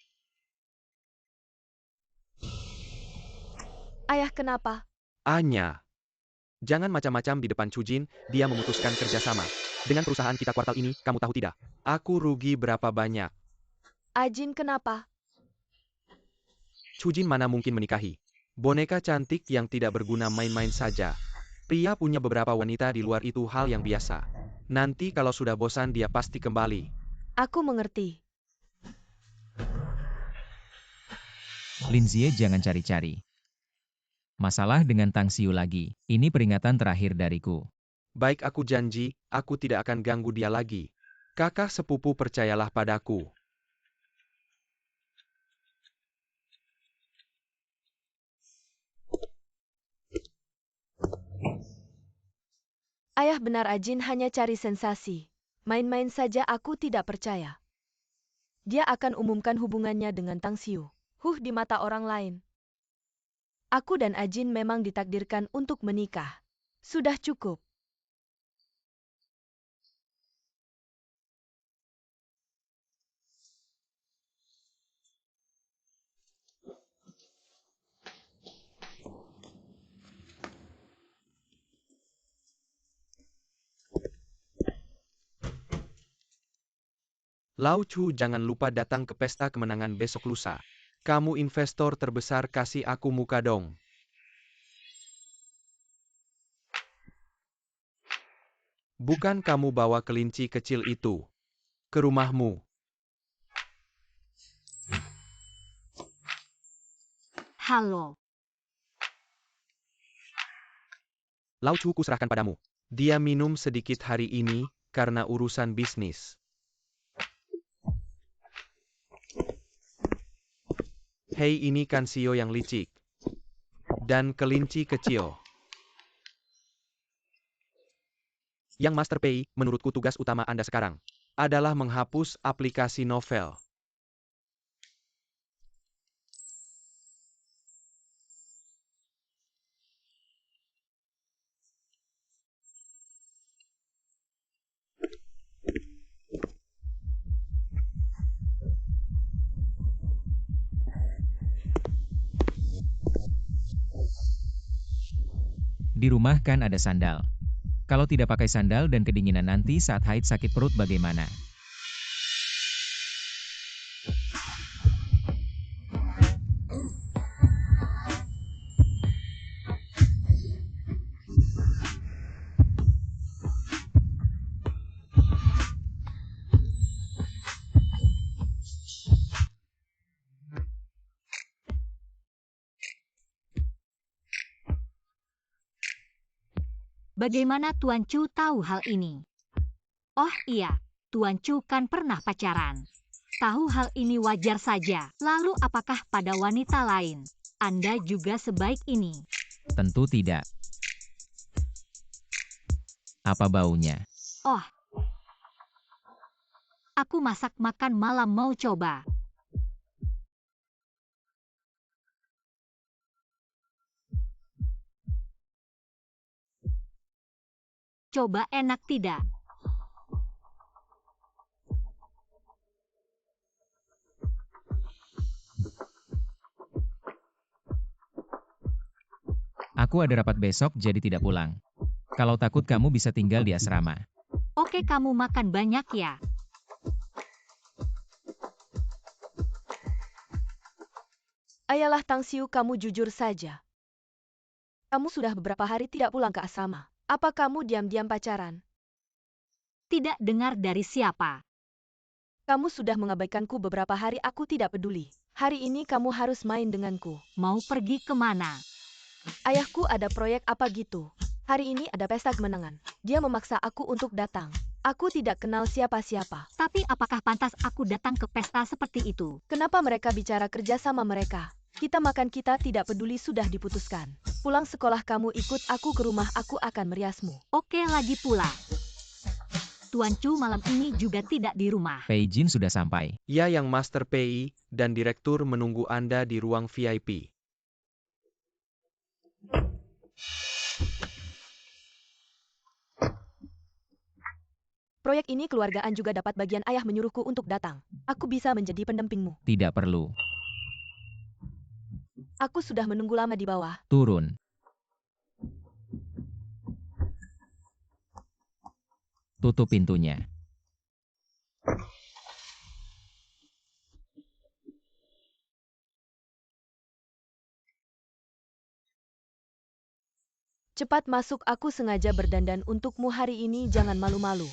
Ayah, kenapa? Anya. Jangan macam-macam di depan Chujin, dia memutuskan kerjasama. Dengan perusahaan kita kuartal ini, kamu tahu tidak? Aku rugi berapa banyak? Ajin, kenapa? Chujin mana mungkin menikahi? Boneka cantik yang tidak berguna main-main saja. Pria punya beberapa wanita di luar itu hal yang biasa. Nanti kalau sudah bosan dia pasti kembali. Aku mengerti. Linzie, jangan cari-cari masalah dengan Tang Xiu lagi. Ini peringatan terakhir dariku. Baik, aku janji, aku tidak akan ganggu dia lagi. Kakak sepupu, percayalah padaku. Ayah, benar Ajin hanya cari sensasi. Main-main saja, aku tidak percaya. Dia akan umumkan hubungannya dengan Tang Xiu. Di mata orang lain. Aku dan Ajin memang ditakdirkan untuk menikah. Sudah cukup. Lau Chu, jangan lupa datang ke pesta kemenangan besok lusa. Kamu investor terbesar, kasih aku muka dong. Bukan kamu bawa kelinci kecil itu ke rumahmu? Halo. Lau Chu, kuserahkan padamu. Dia minum sedikit hari ini karena urusan bisnis. Hei, ini kan Xiao yang licik. Dan kelinci kecil. Yang Master Pei, menurutku tugas utama Anda sekarang adalah menghapus aplikasi novel. Di rumah kan ada sandal. Kalau tidak pakai sandal dan kedinginan nanti saat haid sakit perut bagaimana? Bagaimana Tuan Chu tahu hal ini? Oh iya, Tuan Chu kan pernah pacaran. Tahu hal ini wajar saja. Lalu apakah pada wanita lain Anda juga sebaik ini? Tentu tidak. Apa baunya? Oh, aku masak makan malam, mau coba? Coba, enak tidak? Aku ada rapat besok jadi tidak pulang. Kalau takut kamu bisa tinggal di asrama. Oke, kamu makan banyak ya. Ayalah Tang Xiu, kamu jujur saja. Kamu sudah beberapa hari tidak pulang ke asrama. Apa kamu diam-diam pacaran? Tidak dengar dari siapa. Kamu sudah mengabaikanku beberapa hari, aku tidak peduli. Hari ini kamu harus main denganku. Mau pergi kemana? Ayahku ada proyek apa gitu. Hari ini ada pesta kemenangan. Dia memaksa aku untuk datang. Aku tidak kenal siapa-siapa. Tapi apakah pantas aku datang ke pesta seperti itu? Kenapa mereka bicara kerja sama mereka? Kita makan, kita tidak peduli, sudah diputuskan. Pulang sekolah, kamu ikut aku ke rumah, aku akan meriasmu. Oke, lagi pula. Tuan Chu malam ini juga tidak di rumah. Pei Jin sudah sampai. Ya, yang Master Pei dan Direktur menunggu Anda di ruang VIP. Proyek ini keluargaan juga dapat bagian ayah menyuruhku untuk datang. Aku bisa menjadi pendampingmu. Tidak perlu. Aku sudah menunggu lama di bawah. Turun. Tutup pintunya. Cepat masuk, aku sengaja berdandan untukmu hari ini, jangan malu-malu.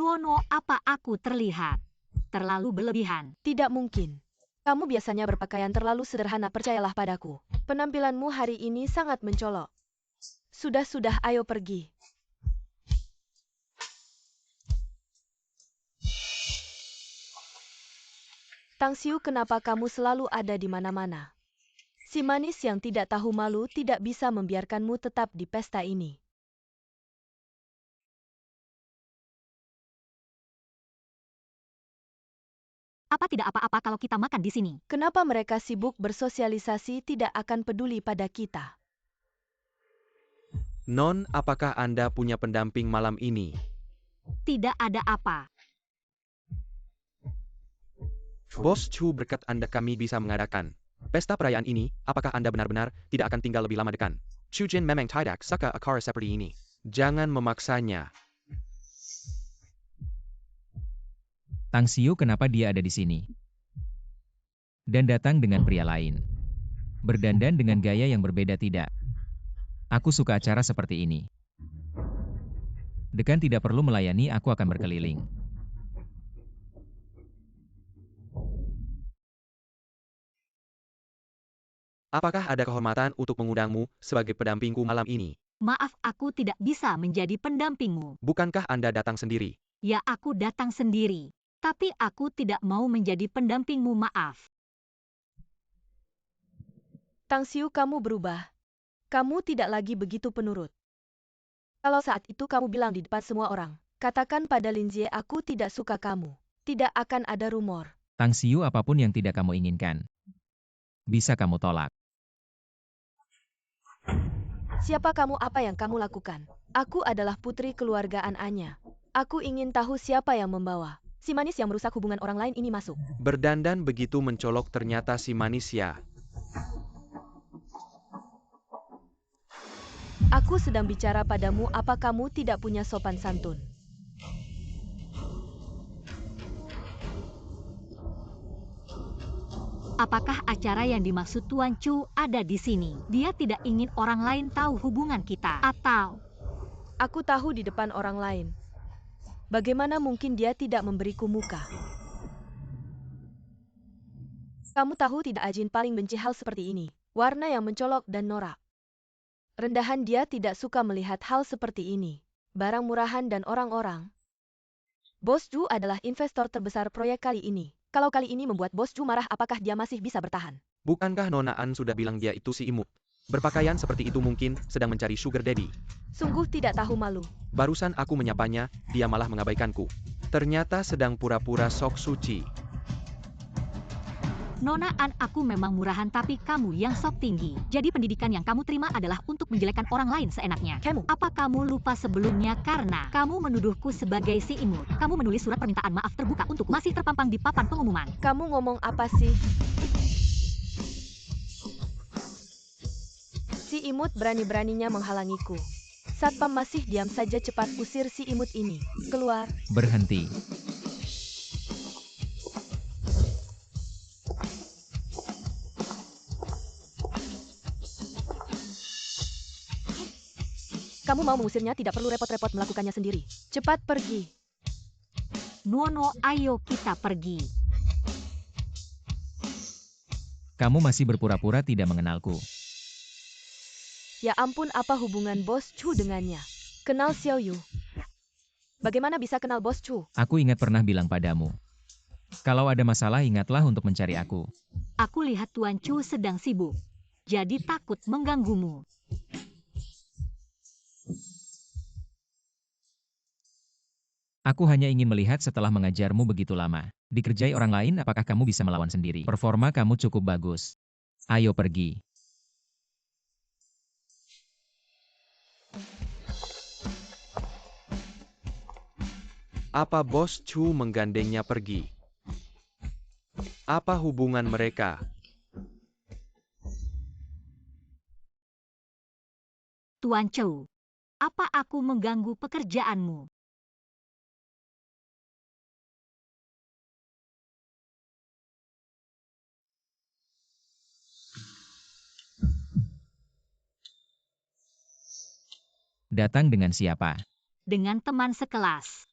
Nuono, apa aku terlihat terlalu berlebihan? Tidak mungkin. Kamu biasanya berpakaian terlalu sederhana, percayalah padaku. Penampilanmu hari ini sangat mencolok. Sudah, ayo pergi. Tang Xiu, kenapa kamu selalu ada di mana-mana? Si manis yang tidak tahu malu tidak bisa membiarkanmu tetap di pesta ini. Apa tidak apa-apa kalau kita makan di sini? Kenapa mereka sibuk bersosialisasi tidak akan peduli pada kita? Non, apakah Anda punya pendamping malam ini? Tidak ada apa. Bos Chu berkat Anda kami bisa mengadakan pesta perayaan ini. Apakah Anda benar-benar tidak akan tinggal lebih lama dekan? Chu Jin memang tidak suka acara seperti ini. Jangan memaksanya. Tang Xiu, kenapa dia ada di sini? Dan datang dengan pria lain. Berdandan dengan gaya yang berbeda tidak. Aku suka acara seperti ini. Dekan tidak perlu melayani, aku akan berkeliling. Apakah ada kehormatan untuk mengundangmu sebagai pendampingku malam ini? Maaf, aku tidak bisa menjadi pendampingmu. Bukankah Anda datang sendiri? Ya, aku datang sendiri. Tapi aku tidak mau menjadi pendampingmu, maaf. Tang Xiu, kamu berubah. Kamu tidak lagi begitu penurut. Kalau saat itu kamu bilang di depan semua orang, katakan pada Lin Jie aku tidak suka kamu. Tidak akan ada rumor. Tang Xiu, apapun yang tidak kamu inginkan, bisa kamu tolak. Siapa kamu, apa yang kamu lakukan? Aku adalah putri keluargaan Anya. Aku ingin tahu siapa yang membawa si manis yang merusak hubungan orang lain ini masuk. Berdandan begitu mencolok ternyata si manis ya. Aku sedang bicara padamu, apa kamu tidak punya sopan santun? Apakah acara yang dimaksud Tuan Chu ada di sini? Dia tidak ingin orang lain tahu hubungan kita, atau... Aku tahu di depan orang lain. Bagaimana mungkin dia tidak memberiku muka? Kamu tahu tidak, Ajin paling benci hal seperti ini. Warna yang mencolok dan norak. Rendahan, dia tidak suka melihat hal seperti ini. Barang murahan dan orang-orang. Bos Ju adalah investor terbesar proyek kali ini. Kalau kali ini membuat Bos Ju marah, apakah dia masih bisa bertahan? Bukankah Nona An sudah bilang dia itu si imut? Berpakaian seperti itu mungkin sedang mencari sugar daddy. Sungguh tidak tahu malu. Barusan aku menyapanya, dia malah mengabaikanku. Ternyata sedang pura-pura sok suci. Nona An, aku memang murahan tapi kamu yang sok tinggi. Jadi pendidikan yang kamu terima adalah untuk menjelekkan orang lain seenaknya. Kamu. Apa kamu lupa sebelumnya karena kamu menuduhku sebagai si imut? Kamu menulis surat permintaan maaf terbuka untuk masih terpampang di papan pengumuman. Kamu ngomong apa sih? Si imut berani-beraninya menghalangiku. Satpam masih diam saja, cepat usir si imut ini. Keluar. Berhenti. Kamu mau mengusirnya, tidak perlu repot-repot melakukannya sendiri. Cepat pergi. Nuono, ayo kita pergi. Kamu masih berpura-pura tidak mengenalku. Ya ampun, apa hubungan Bos Chu dengannya? Kenal Xiao Yu. Bagaimana bisa kenal Bos Chu? Aku ingat pernah bilang padamu. Kalau ada masalah ingatlah untuk mencari aku. Aku lihat Tuan Chu sedang sibuk, jadi takut mengganggumu. Aku hanya ingin melihat setelah mengajarmu begitu lama. Dikerjai orang lain apakah kamu bisa melawan sendiri? Performa kamu cukup bagus. Ayo pergi. Apa Bos Chu menggandengnya pergi? Apa hubungan mereka? Tuan Chu, apa aku mengganggu pekerjaanmu? Datang dengan siapa? Dengan teman sekelas.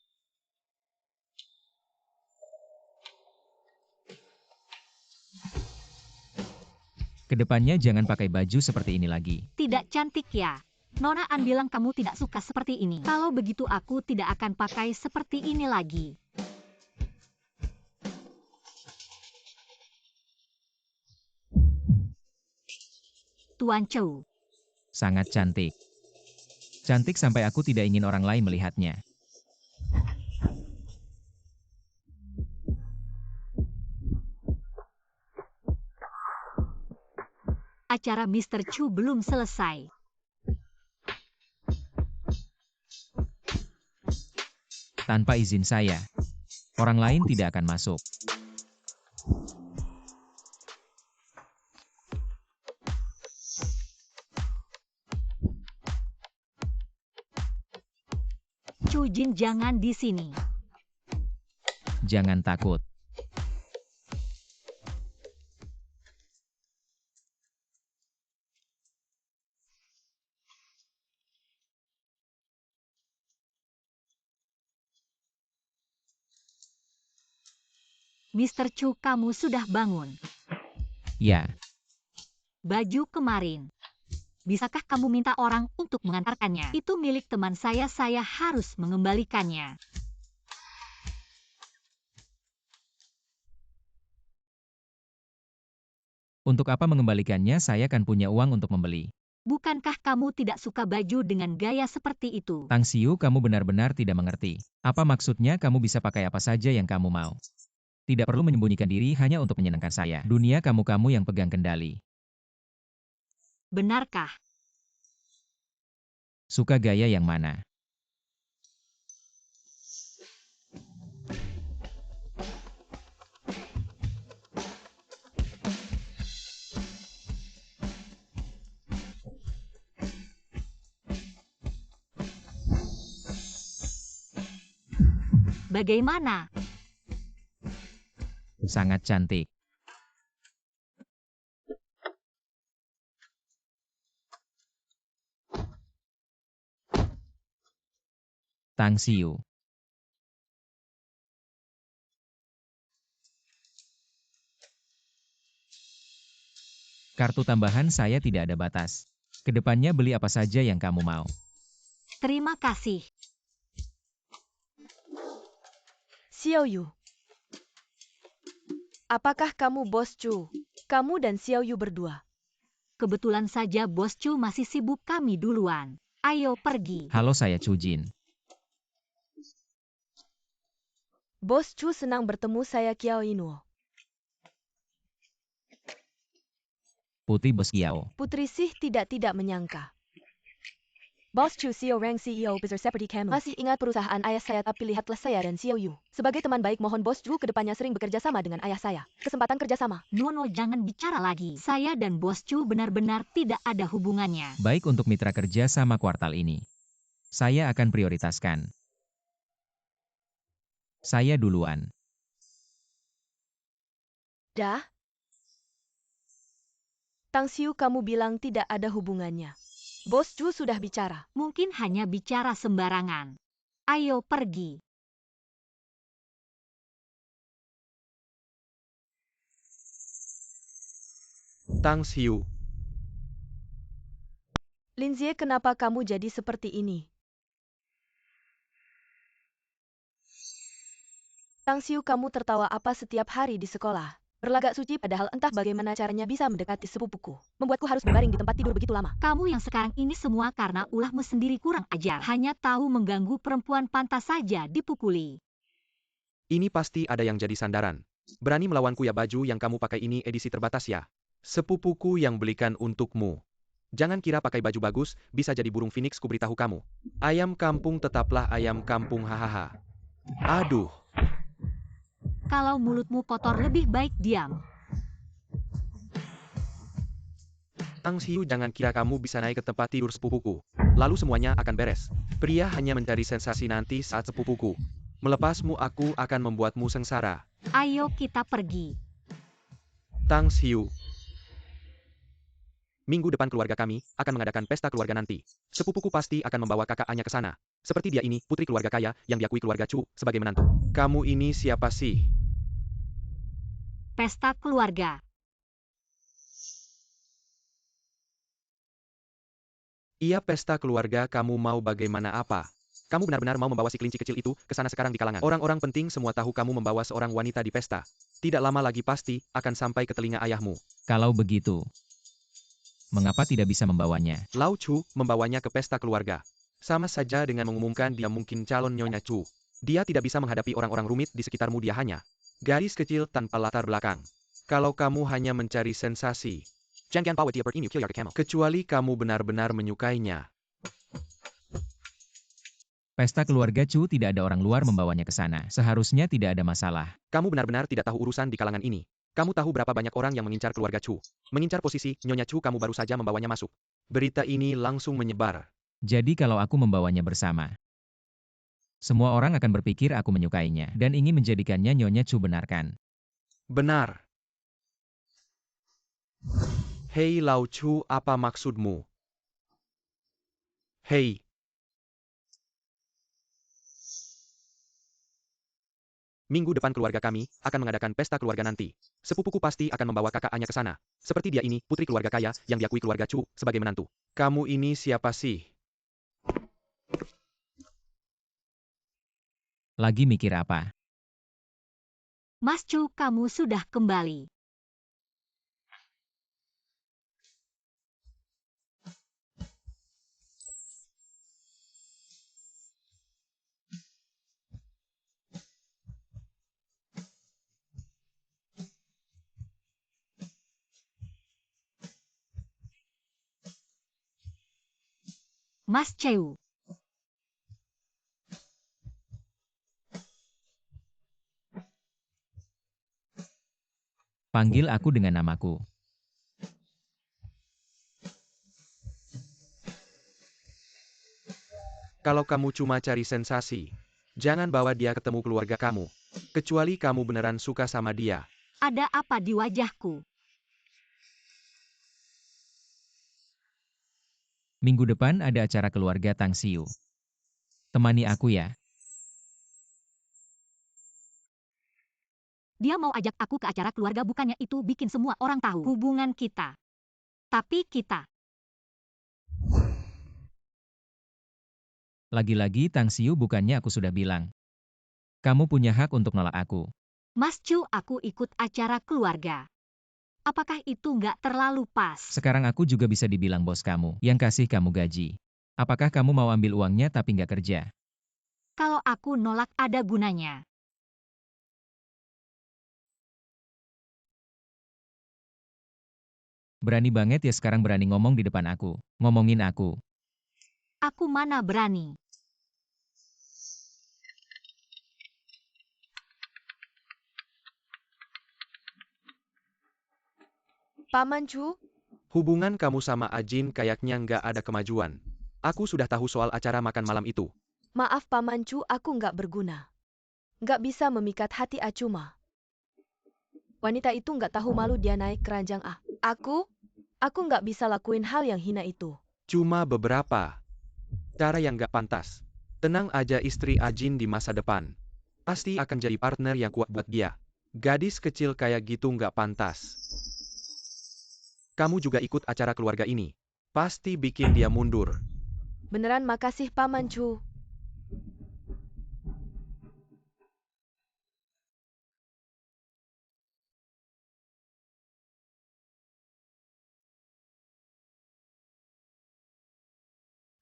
Kedepannya jangan pakai baju seperti ini lagi. Tidak cantik ya? Nona An bilang kamu tidak suka seperti ini. Kalau begitu aku tidak akan pakai seperti ini lagi. Tuan Chu, Sangat cantik. Cantik sampai aku tidak ingin orang lain melihatnya. acara Mr. Chu belum selesai. Tanpa izin saya, orang lain tidak akan masuk. Chu Jin jangan di sini. Jangan takut. Mr. Chu, kamu sudah bangun. Ya, Baju kemarin. Bisakah kamu minta orang untuk mengantarkannya? Itu milik teman saya harus mengembalikannya. untuk apa mengembalikannya? Saya kan punya uang untuk membeli. Bukankah kamu tidak suka baju dengan gaya seperti itu? Tang Xiu, kamu benar-benar tidak mengerti. Apa maksudnya kamu bisa pakai apa saja yang kamu mau? Tidak perlu menyembunyikan diri hanya untuk menyenangkan saya. Dunia kamu-kamu yang pegang kendali. Benarkah? Suka gaya yang mana? Bagaimana? Sangat cantik. Tang Xiu. Kartu tambahan saya tidak ada batas. Kedepannya beli apa saja yang kamu mau. Terima kasih. Xiao Yu. Apakah kamu Bos Chu? Kamu dan Xiao Yu berdua. Kebetulan saja Bos Chu masih sibuk, kami duluan. Ayo pergi. Halo, saya Chu Jin. Bos Chu, senang bertemu, saya Kiao Inuo. Putih Bos Kiao. Putri Sih tidak menyangka. Bos Chu, CEO Rang CEO besar seperti kamu. Masih ingat perusahaan ayah saya, tapi lihatlah saya dan Xiao Yu. Sebagai teman baik, mohon Bos Chu kedepannya sering bekerja sama dengan ayah saya. Kesempatan kerjasama. Nono, jangan bicara lagi. Saya dan Bos Chu benar-benar tidak ada hubungannya. Baik, untuk mitra kerja sama kuartal ini. Saya akan prioritaskan. Saya duluan. Dah? Tang Xiu, kamu bilang tidak ada hubungannya. Bos Chu sudah bicara. Mungkin hanya bicara sembarangan. Ayo pergi. Tang Xiu, Linzie, kenapa kamu jadi seperti ini? Tang Xiu, kamu tertawa apa setiap hari di sekolah? Berlagak suci padahal entah bagaimana caranya bisa mendekati sepupuku. Membuatku harus berbaring di tempat tidur begitu lama. Kamu yang sekarang ini semua karena ulahmu sendiri kurang ajar. Hanya tahu mengganggu perempuan pantas saja dipukuli. Ini pasti ada yang jadi sandaran. Berani melawanku ya, baju yang kamu pakai ini edisi terbatas ya. Sepupuku yang belikan untukmu. Jangan kira pakai baju bagus, bisa jadi burung phoenix, kuberitahu kamu. Ayam kampung tetaplah ayam kampung, hahaha. Aduh. Kalau mulutmu kotor lebih baik diam. Tang Xiu, jangan kira kamu bisa naik ke tempat tidur sepupuku. Lalu semuanya akan beres. Pria hanya mencari sensasi nanti saat sepupuku melepasmu, aku akan membuatmu sengsara. Ayo kita pergi. Tang Xiu. Minggu depan keluarga kami akan mengadakan pesta keluarga nanti. Sepupuku pasti akan membawa kakaknya ke sana. Seperti dia ini, putri keluarga kaya yang diakui keluarga Chu sebagai menantu. Kamu ini siapa sih? Pesta keluarga. Iya, pesta keluarga. Kamu mau bagaimana apa? Kamu benar-benar mau membawa si kelinci kecil itu ke sana sekarang di kalangan orang-orang penting semua tahu kamu membawa seorang wanita di pesta. Tidak lama lagi pasti akan sampai ke telinga ayahmu. Kalau begitu, mengapa tidak bisa membawanya? Lau Chu membawanya ke pesta keluarga. Sama saja dengan mengumumkan dia mungkin calon Nyonya Chu. Dia tidak bisa menghadapi orang-orang rumit di sekitarmu, dia hanya gadis kecil tanpa latar belakang. Kalau kamu hanya mencari sensasi, kecuali kamu benar-benar menyukainya. Pesta keluarga Chu tidak ada orang luar membawanya ke sana. Seharusnya tidak ada masalah. Kamu benar-benar tidak tahu urusan di kalangan ini. Kamu tahu berapa banyak orang yang mengincar keluarga Chu. Mengincar posisi Nyonya Chu, kamu baru saja membawanya masuk. Berita ini langsung menyebar. Jadi kalau aku membawanya bersama, semua orang akan berpikir aku menyukainya dan ingin menjadikannya Nyonya Chu, benarkan? Benar. Hei Lau Chu, apa maksudmu? Hei. Minggu depan keluarga kami akan mengadakan pesta keluarga nanti. Sepupuku pasti akan membawa kakaknya ke sana. Seperti dia ini, putri keluarga kaya yang diakui keluarga Chu sebagai menantu. Kamu ini siapa sih? Lagi mikir apa? Mas Chu, kamu sudah kembali. Mas Cheu. Panggil aku dengan namaku. Kalau kamu cuma cari sensasi, jangan bawa dia ketemu keluarga kamu. Kecuali kamu beneran suka sama dia. Ada apa di wajahku? Minggu depan ada acara keluarga Tang Xiu. Temani aku ya. Dia mau ajak aku ke acara keluarga, bukannya itu bikin semua orang tahu hubungan kita. Tapi kita. Lagi-lagi Tang Xiu, bukannya aku sudah bilang. Kamu punya hak untuk nolak aku. Mas Chu, aku ikut acara keluarga. Apakah itu nggak terlalu pas? Sekarang aku juga bisa dibilang bos kamu, yang kasih kamu gaji. Apakah kamu mau ambil uangnya tapi nggak kerja? Kalau aku nolak ada gunanya. Berani banget ya sekarang berani ngomong di depan aku. Ngomongin aku. Aku mana berani. Paman Chu, Hubungan kamu sama Ajin kayaknya nggak ada kemajuan. Aku sudah tahu soal acara makan malam itu. maaf Paman Chu, aku nggak berguna. Nggak bisa memikat hati Acuma. Wanita itu nggak tahu malu dia naik keranjang A. Aku nggak bisa lakuin hal yang hina itu. Cuma beberapa cara yang nggak pantas. Tenang aja, istri Ajin di masa depan pasti akan jadi partner yang kuat buat dia. Gadis kecil kayak gitu nggak pantas. Kamu juga ikut acara keluarga ini. Pasti bikin dia mundur. Beneran makasih Paman Chu.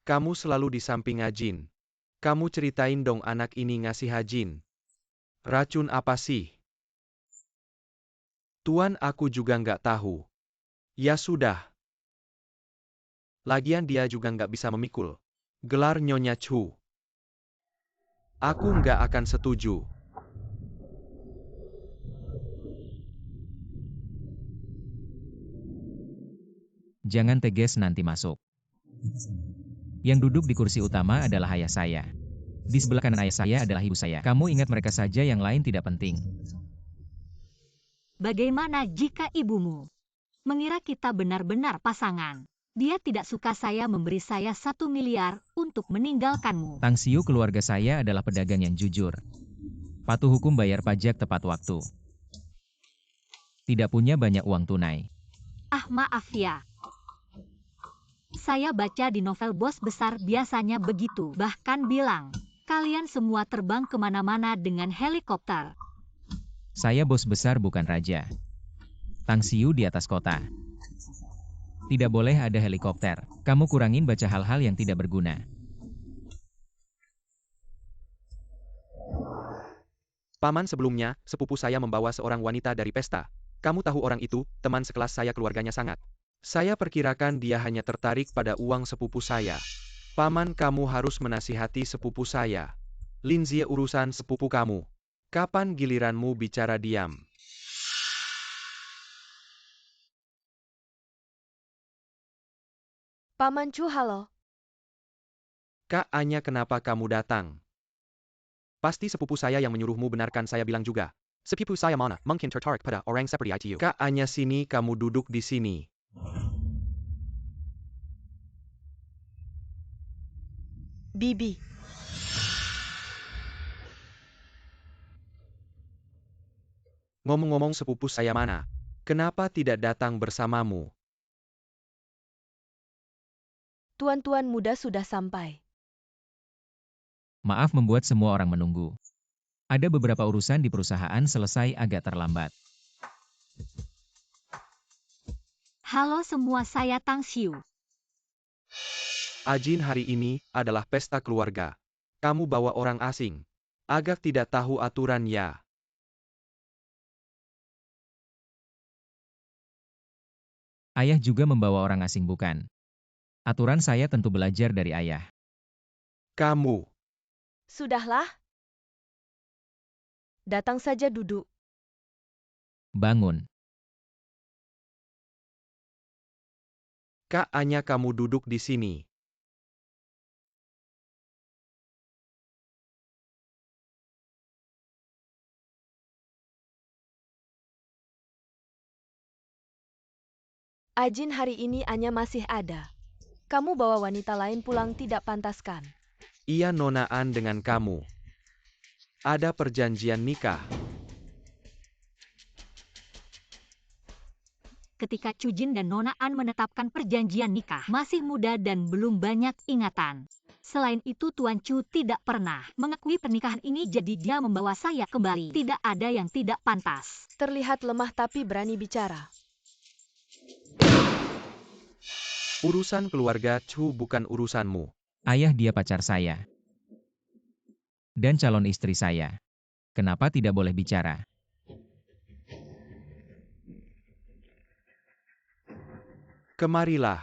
Kamu selalu di samping Ajin. Kamu ceritain dong anak ini ngasih Ajin. Racun apa sih? Tuan, aku juga nggak tahu. Ya sudah. Lagian dia juga nggak bisa memikul. Gelar Nyonya Chu. Aku nggak akan setuju. Jangan teges, nanti masuk. Yang duduk di kursi utama adalah ayah saya. Di sebelah kanan ayah saya adalah ibu saya. Kamu ingat mereka saja, yang lain tidak penting. Bagaimana jika ibumu mengira kita benar-benar pasangan? Dia tidak suka saya memberi saya 1 miliar untuk meninggalkanmu. Tang Xiu, keluarga saya adalah pedagang yang jujur. Patuh hukum, bayar pajak tepat waktu. Tidak punya banyak uang tunai. Ah, maaf ya. Saya baca di novel bos besar biasanya begitu. Bahkan bilang, kalian semua terbang kemana-mana dengan helikopter. Saya bos besar, bukan raja. Tang Xiu di atas kota. Tidak boleh ada helikopter. Kamu kurangin baca hal-hal yang tidak berguna. Paman, sebelumnya, sepupu saya membawa seorang wanita dari pesta. Kamu tahu orang itu, teman sekelas saya, keluarganya sangat. Saya perkirakan dia hanya tertarik pada uang sepupu saya. Paman, kamu harus menasihati sepupu saya. Linzie, urusan sepupu kamu. Kapan giliranmu bicara diam? Paman Chu, halo. Kak Anya, kenapa kamu datang? Pasti sepupu saya yang menyuruhmu, benarkan saya bilang juga. Sepupu saya mana mungkin tertarik pada orang seperti itu. Kak Anya, sini, kamu duduk di sini. Bibi. Ngomong-ngomong, sepupu saya mana? Kenapa tidak datang bersamamu? Tuan-tuan muda sudah sampai. Maaf membuat semua orang menunggu. Ada beberapa urusan di perusahaan selesai agak terlambat. Halo semua, saya Tang Xiu. Ajin, hari ini adalah pesta keluarga. Kamu bawa orang asing. Agak tidak tahu aturan ya. Ayah juga membawa orang asing, bukan? Aturan saya tentu belajar dari ayah. Kamu. Sudahlah. Datang saja duduk. Bangun. Kak Anya, kamu duduk di sini. Ajin, hari ini Anya masih ada. Kamu bawa wanita lain pulang tidak pantas kan? Ia nonaan dengan kamu. Ada perjanjian nikah. Ketika Chujin dan Nona An menetapkan perjanjian nikah, masih muda dan belum banyak ingatan. Selain itu, Tuan Chu tidak pernah mengakui pernikahan ini, jadi dia membawa saya kembali. Tidak ada yang tidak pantas. Terlihat lemah tapi berani bicara. Urusan keluarga Chu bukan urusanmu. Ayah, dia pacar saya. Dan calon istri saya. Kenapa tidak boleh bicara? Kemarilah.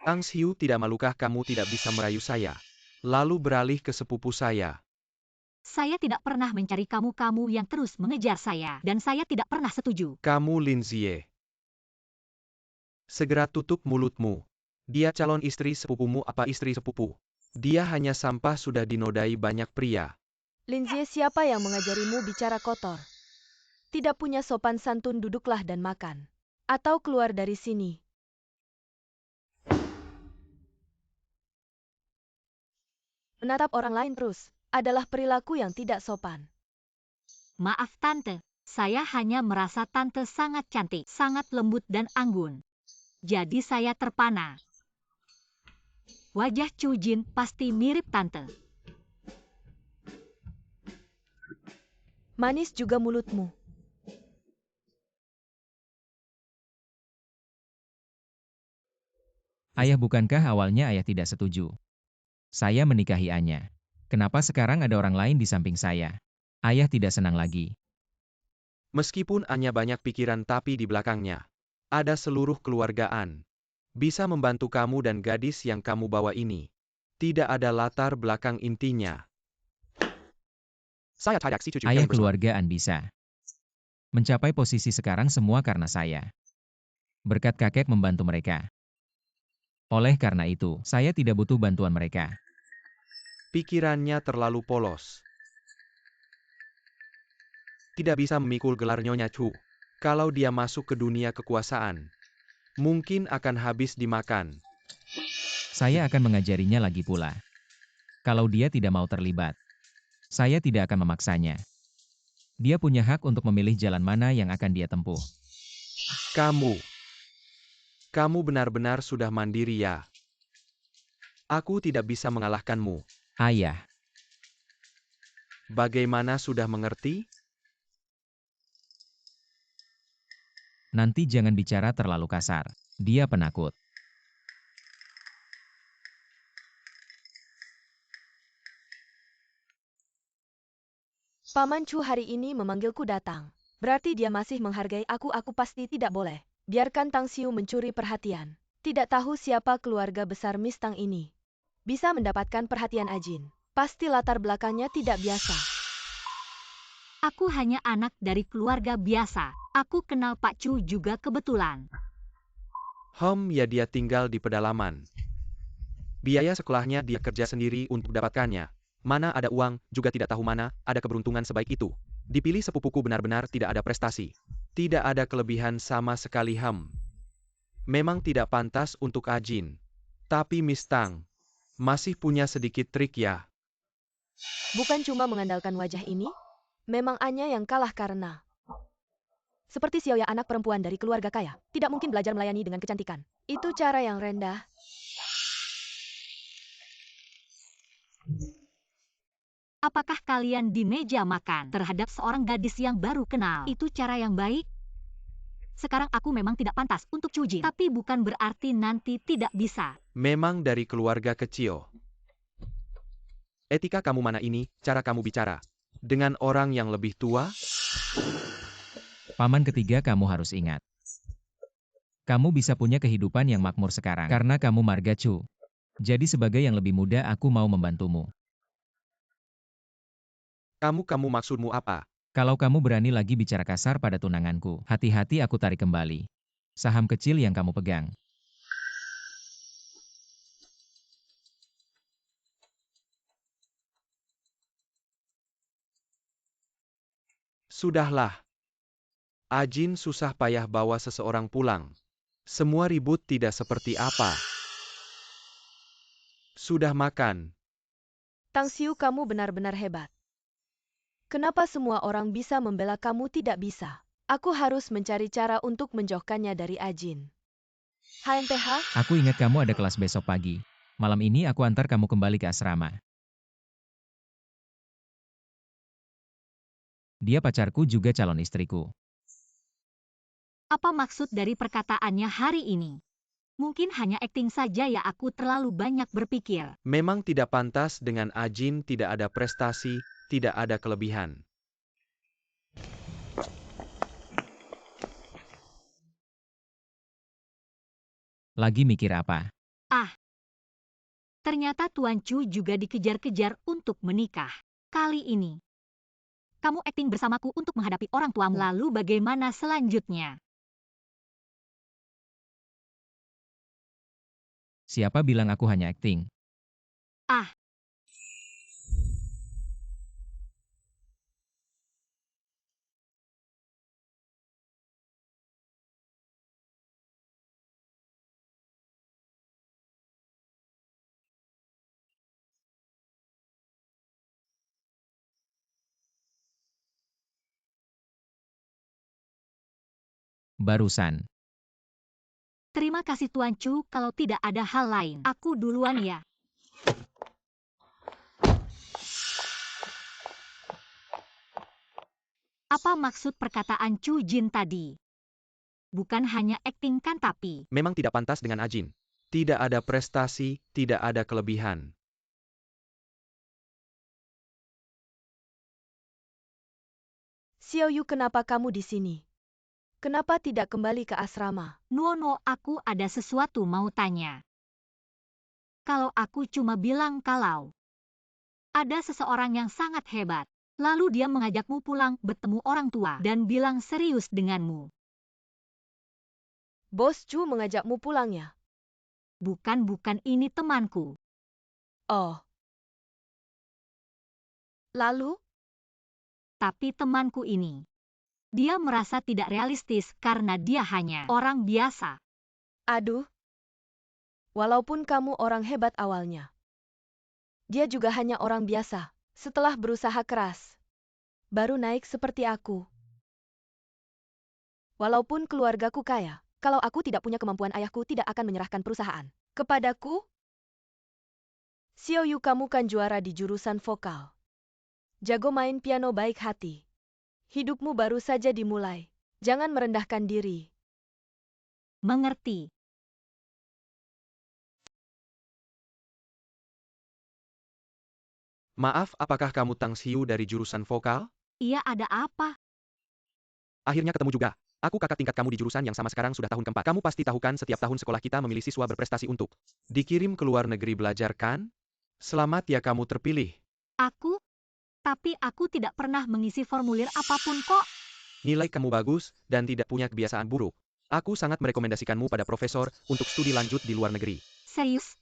Tang Xiu, tidak malukah kamu tidak bisa merayu saya? Lalu beralih ke sepupu saya. Saya tidak pernah mencari kamu yang terus mengejar saya, dan saya tidak pernah setuju. Kamu Linzie. Segera tutup mulutmu. Dia calon istri sepupumu apa istri sepupu? Dia hanya sampah, sudah dinodai banyak pria. Linzie, siapa yang mengajarimu bicara kotor? Tidak punya sopan santun, duduklah dan makan. Atau keluar dari sini. Menatap orang lain terus adalah perilaku yang tidak sopan. Maaf Tante, saya hanya merasa Tante sangat cantik, sangat lembut dan anggun. Jadi saya terpana. Wajah Chujin pasti mirip Tante. Manis juga mulutmu. Ayah, bukankah awalnya ayah tidak setuju? Saya menikahi Anya. Kenapa sekarang ada orang lain di samping saya? Ayah tidak senang lagi. Meskipun Anya banyak pikiran tapi di belakangnya ada seluruh keluargaan. Bisa membantu kamu dan gadis yang kamu bawa ini. Tidak ada latar belakang intinya. Saya tidak setuju Ayah, kalian bersama. keluargaan bisa mencapai posisi sekarang semua karena saya. Berkat kakek membantu mereka. Oleh karena itu, saya tidak butuh bantuan mereka. Pikirannya terlalu polos. Tidak bisa memikul gelar Nyonya Chu. Kalau dia masuk ke dunia kekuasaan, mungkin akan habis dimakan. Saya akan mengajarinya lagi pula. Kalau dia tidak mau terlibat, saya tidak akan memaksanya. Dia punya hak untuk memilih jalan mana yang akan dia tempuh. Kamu benar-benar sudah mandiri ya. Aku tidak bisa mengalahkanmu. Ayah, Bagaimana sudah mengerti? nanti jangan bicara terlalu kasar. Dia penakut. Paman Chu hari ini memanggilku datang. Berarti dia masih menghargai aku pasti tidak boleh. Biarkan Tang Xiu mencuri perhatian. Tidak tahu siapa keluarga besar Miss Tang ini. Bisa mendapatkan perhatian Ajin. Pasti latar belakangnya tidak biasa. Aku hanya anak dari keluarga biasa. Aku kenal Pak Chu juga kebetulan. Ya dia tinggal di pedalaman. Biaya sekolahnya dia kerja sendiri untuk dapatkannya. Mana ada uang, juga tidak tahu mana ada keberuntungan sebaik itu. Dipilih sepupuku benar-benar tidak ada prestasi. Tidak ada kelebihan sama sekali. Memang tidak pantas untuk Ajin. Tapi Miss Tang masih punya sedikit trik ya. Bukan cuma mengandalkan wajah ini, memang Anya yang kalah karena seperti Xiaoya, anak perempuan dari keluarga kaya, tidak mungkin belajar melayani dengan kecantikan. Itu cara yang rendah. Apakah kalian di meja makan terhadap seorang gadis yang baru kenal? Itu cara yang baik? Sekarang aku memang tidak pantas untuk Chu Jin, tapi bukan berarti nanti tidak bisa. Memang dari keluarga kecil. Etika kamu mana ini, cara kamu bicara dengan orang yang lebih tua? Paman ketiga, kamu harus ingat. Kamu bisa punya kehidupan yang makmur sekarang karena kamu marga Chu. Jadi sebagai yang lebih muda aku mau membantumu. Kamu maksudmu apa? Kalau kamu berani lagi bicara kasar pada tunanganku, hati-hati aku tarik kembali saham kecil yang kamu pegang. Sudahlah. Ajin susah payah bawa seseorang pulang. Semua ribut tidak seperti apa. Sudah makan. Tang Xiu, kamu benar-benar hebat. Kenapa semua orang bisa membela kamu tidak bisa? Aku harus mencari cara untuk menjauhkannya dari Ajin. HMPH? Aku ingat kamu ada kelas besok pagi. Malam ini aku antar kamu kembali ke asrama. Dia pacarku juga calon istriku. Apa maksud dari perkataannya hari ini? Mungkin hanya akting saja ya, aku terlalu banyak berpikir. Memang tidak pantas dengan Ajin, tidak ada prestasi, tidak ada kelebihan. Lagi mikir apa? Ternyata Tuan Chu juga dikejar-kejar untuk menikah. Kali ini, kamu akting bersamaku untuk menghadapi orang tuamu. Lalu bagaimana selanjutnya? Siapa bilang aku hanya akting? Barusan. Terima kasih Tuan Chu, kalau tidak ada hal lain. Aku duluan ya. Apa maksud perkataan Chu Jin tadi? Bukan hanya akting kan tapi. Memang tidak pantas dengan Ajin. Tidak ada prestasi, tidak ada kelebihan. Xiaoyu, kenapa kamu di sini? Kenapa tidak kembali ke asrama? Nuono, aku ada sesuatu mau tanya. Kalau aku cuma bilang kalau ada seseorang yang sangat hebat, lalu dia mengajakmu pulang bertemu orang tua dan bilang serius denganmu. Bos Chu mengajakmu pulang ya? Bukan, ini temanku. Oh. Lalu? Tapi temanku ini, dia merasa tidak realistis karena dia hanya orang biasa. Aduh. Walaupun kamu orang hebat awalnya, dia juga hanya orang biasa. Setelah berusaha keras, baru naik seperti aku. Walaupun keluargaku kaya, kalau aku tidak punya kemampuan, ayahku tidak akan menyerahkan perusahaan kepadaku. Xiaoyu, kamu kan juara di jurusan vokal. Jago main piano, baik hati. Hidupmu baru saja dimulai. Jangan merendahkan diri. Mengerti. Maaf, apakah kamu Tang Xiu dari jurusan vokal? Iya, ada apa? Akhirnya ketemu juga. Aku kakak tingkat kamu di jurusan yang sama, sekarang sudah tahun keempat. Kamu pasti tahu kan, setiap tahun sekolah kita memilih siswa berprestasi untuk dikirim ke luar negeri belajar kan? Selamat ya, kamu terpilih. Aku? Tapi aku tidak pernah mengisi formulir apapun kok. Nilai kamu bagus, dan tidak punya kebiasaan buruk. Aku sangat merekomendasikanmu pada profesor untuk studi lanjut di luar negeri. Serius?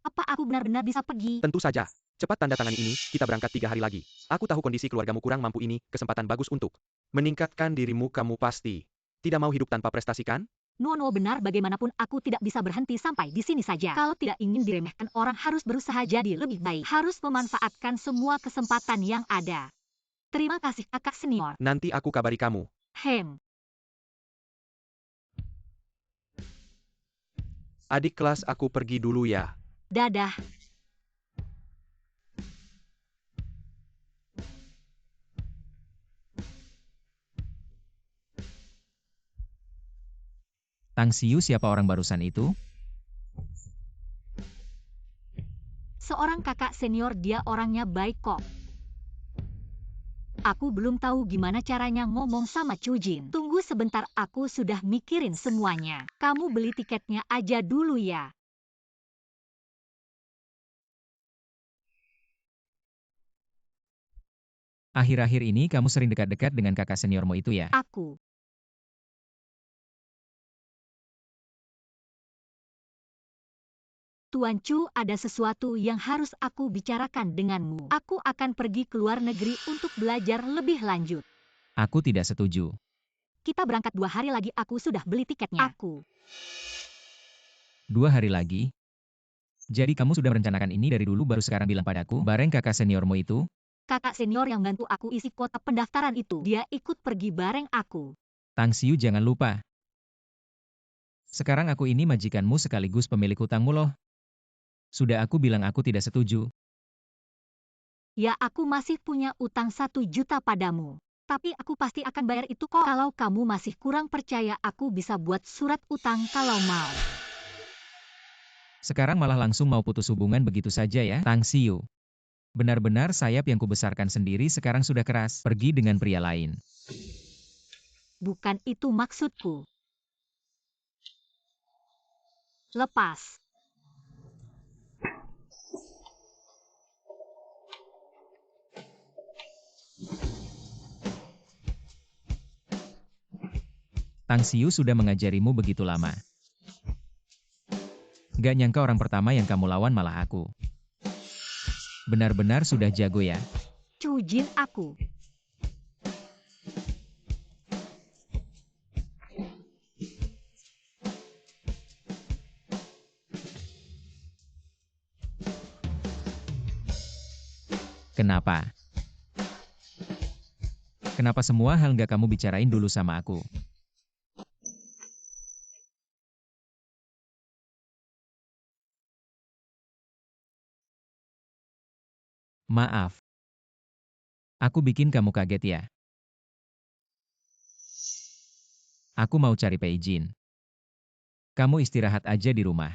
Apa aku benar-benar bisa pergi? Tentu saja. Cepat tanda tangani ini, kita berangkat 3 hari lagi. Aku tahu kondisi keluargamu kurang mampu, ini kesempatan bagus untuk meningkatkan dirimu. Kamu pasti tidak mau hidup tanpa prestasi kan? Nuono, benar, bagaimanapun aku tidak bisa berhenti sampai di sini saja. Kalau tidak ingin diremehkan orang, harus berusaha jadi lebih baik. Harus memanfaatkan semua kesempatan yang ada. Terima kasih kakak senior. Nanti aku kabari kamu. Adik kelas, aku pergi dulu ya. Dadah. Tang Xiu, siapa orang barusan itu? Seorang kakak senior, dia orangnya baik kok. Aku belum tahu gimana caranya ngomong sama Chujin. Tunggu sebentar, aku sudah mikirin semuanya. Kamu beli tiketnya aja dulu ya. Akhir-akhir ini kamu sering dekat-dekat dengan kakak seniormu itu ya? Aku. Tuan Chu, ada sesuatu yang harus aku bicarakan denganmu. Aku akan pergi ke luar negeri untuk belajar lebih lanjut. Aku tidak setuju. Kita berangkat 2 hari lagi, aku sudah beli tiketnya. 2 hari lagi? Jadi kamu sudah merencanakan ini dari dulu, baru sekarang bilang padaku, bareng kakak seniormu itu? Kakak senior yang bantu aku isi kuota pendaftaran itu, dia ikut pergi bareng aku. Tang Xiu, jangan lupa. Sekarang aku ini majikanmu sekaligus pemilik hutangmu loh. Sudah aku bilang aku tidak setuju. Ya, aku masih punya utang 1 juta padamu. Tapi aku pasti akan bayar itu kok. Kalau kamu masih kurang percaya, aku bisa buat surat utang kalau mau. Sekarang malah langsung mau putus hubungan begitu saja ya, Tang Xiu. Benar-benar sayap yang kubesarkan sendiri sekarang sudah keras, pergi dengan pria lain. Bukan itu maksudku. Lepas. Tang Xiu sudah mengajarimu begitu lama. Gak nyangka orang pertama yang kamu lawan malah aku. Benar-benar sudah jago ya. Chujin, aku. Kenapa? Kenapa semua hal nggak kamu bicarain dulu sama aku? Maaf. Aku bikin kamu kaget ya. Aku mau cari Peijin. Kamu istirahat aja di rumah.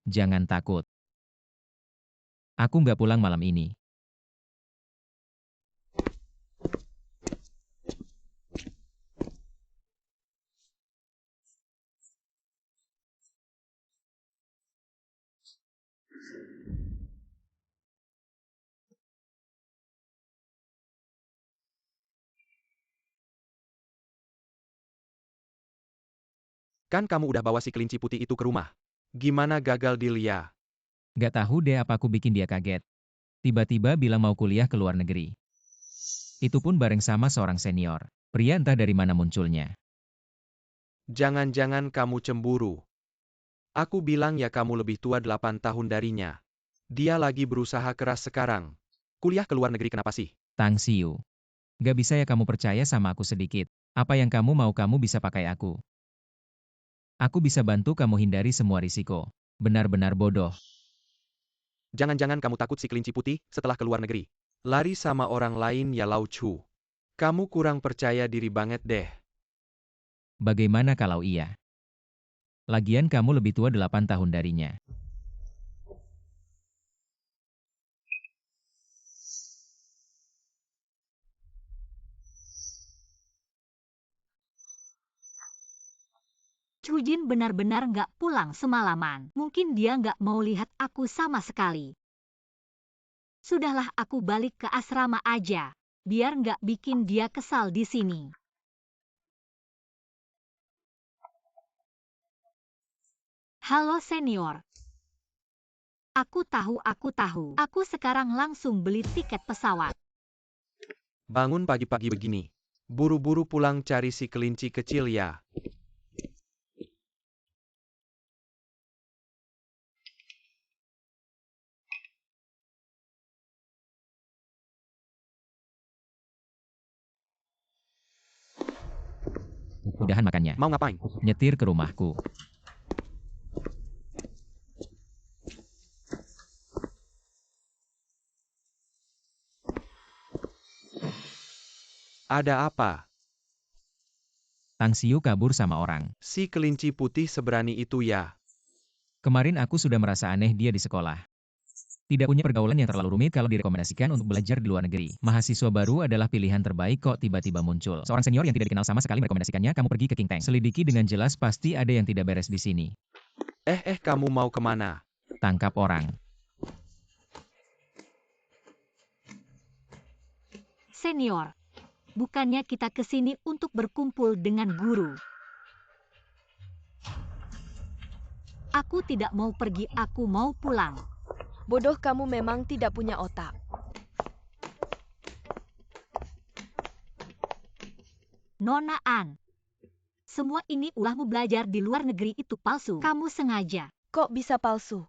Jangan takut. Aku nggak pulang malam ini. Kan kamu udah bawa si kelinci putih itu ke rumah. Gimana gagal deal ya? Nggak tahu deh apa aku bikin dia kaget. Tiba-tiba bilang mau kuliah ke luar negeri. Itu pun bareng sama seorang senior. Pria entah dari mana munculnya. Jangan-jangan kamu cemburu. Aku bilang ya kamu lebih tua 8 tahun darinya. Dia lagi berusaha keras sekarang. Kuliah ke luar negeri kenapa sih? Tang Xiu. Nggak bisa ya kamu percaya sama aku sedikit. Apa yang kamu mau kamu bisa pakai aku. Aku bisa bantu kamu hindari semua risiko. Benar-benar bodoh. Jangan-jangan kamu takut si kelinci putih setelah ke luar negeri. Lari sama orang lain ya Lao Chu. Kamu kurang percaya diri banget deh. Bagaimana kalau iya? Lagian kamu lebih tua 8 tahun darinya. Chujin benar-benar nggak pulang semalaman. Mungkin dia nggak mau lihat aku sama sekali. Sudahlah aku balik ke asrama aja. Biar nggak bikin dia kesal di sini. Halo senior. Aku tahu. Aku sekarang langsung beli tiket pesawat. Bangun pagi-pagi begini. Buru-buru pulang cari si kelinci kecil ya. Udahan makannya. Mau ngapain? Nyetir ke rumahku. Ada apa? Tang Xiu kabur sama orang. Si kelinci putih seberani itu ya. Kemarin aku sudah merasa aneh dia di sekolah. Tidak punya pergaulan yang terlalu rumit kalau direkomendasikan untuk belajar di luar negeri. Mahasiswa baru adalah pilihan terbaik kok tiba-tiba muncul. Seorang senior yang tidak dikenal sama sekali merekomendasikannya kamu pergi ke King Tang. Selidiki dengan jelas pasti ada yang tidak beres di sini. Kamu mau kemana? Tangkap orang. Senior. Bukannya kita ke sini untuk berkumpul dengan guru. Aku tidak mau pergi, aku mau pulang. Bodoh, kamu memang tidak punya otak. Nona An. Semua ini ulahmu belajar di luar negeri itu palsu. Kamu sengaja. Kok bisa palsu?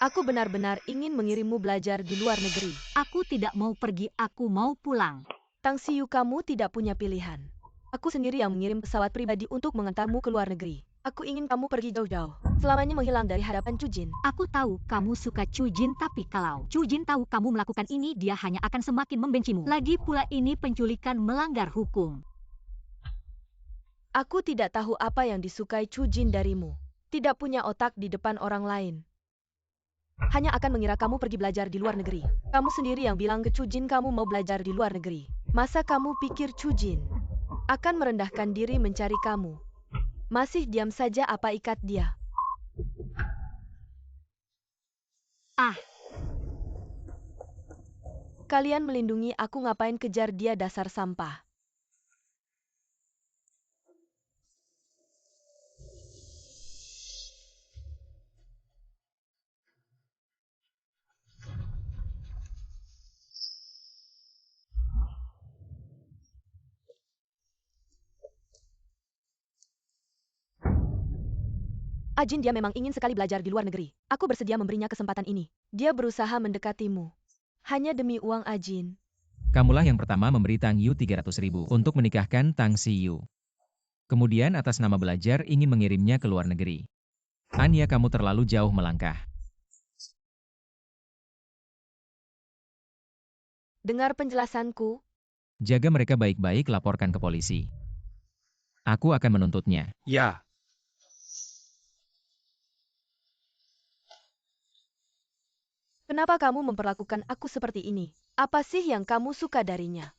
Aku benar-benar ingin mengirimmu belajar di luar negeri. Aku tidak mau pergi, aku mau pulang. Tang Xiu, kamu tidak punya pilihan. Aku sendiri yang mengirim pesawat pribadi untuk mengantarmu ke luar negeri. Aku ingin kamu pergi jauh-jauh. Selamanya menghilang dari hadapan Chujin. Aku tahu kamu suka Chujin, tapi kalau Chujin tahu kamu melakukan ini, dia hanya akan semakin membencimu. Lagi pula ini penculikan melanggar hukum. Aku tidak tahu apa yang disukai Chujin darimu. Tidak punya otak di depan orang lain. Hanya akan mengira kamu pergi belajar di luar negeri. Kamu sendiri yang bilang ke Chujin kamu mau belajar di luar negeri. Masa kamu pikir Chujin akan merendahkan diri mencari kamu? Masih diam saja apa ikat dia? Kalian melindungi aku, ngapain kejar dia, dasar sampah? Ajin, dia memang ingin sekali belajar di luar negeri. Aku bersedia memberinya kesempatan ini. Dia berusaha mendekatimu. Hanya demi uang, Ajin. Kamulah yang pertama memberi Tang Yu 300.000 untuk menikahkan Tang Xiu. Kemudian atas nama belajar ingin mengirimnya ke luar negeri. Anya, kamu terlalu jauh melangkah. Dengar penjelasanku. Jaga mereka baik-baik, laporkan ke polisi. Aku akan menuntutnya. Ya. Kenapa kamu memperlakukan aku seperti ini? Apa sih yang kamu suka darinya?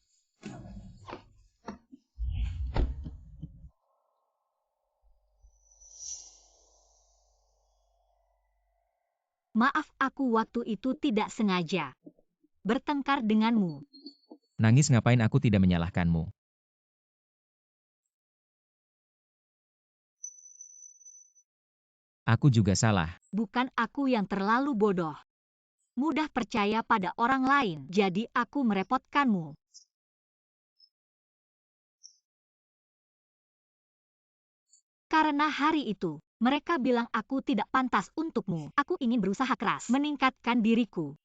Maaf, aku waktu itu tidak sengaja bertengkar denganmu. Nangis ngapain, aku tidak menyalahkanmu. Aku juga salah. Bukan aku yang terlalu bodoh. Mudah percaya pada orang lain, jadi aku merepotkanmu. Karena hari itu, mereka bilang aku tidak pantas untukmu. Aku ingin berusaha keras, meningkatkan diriku.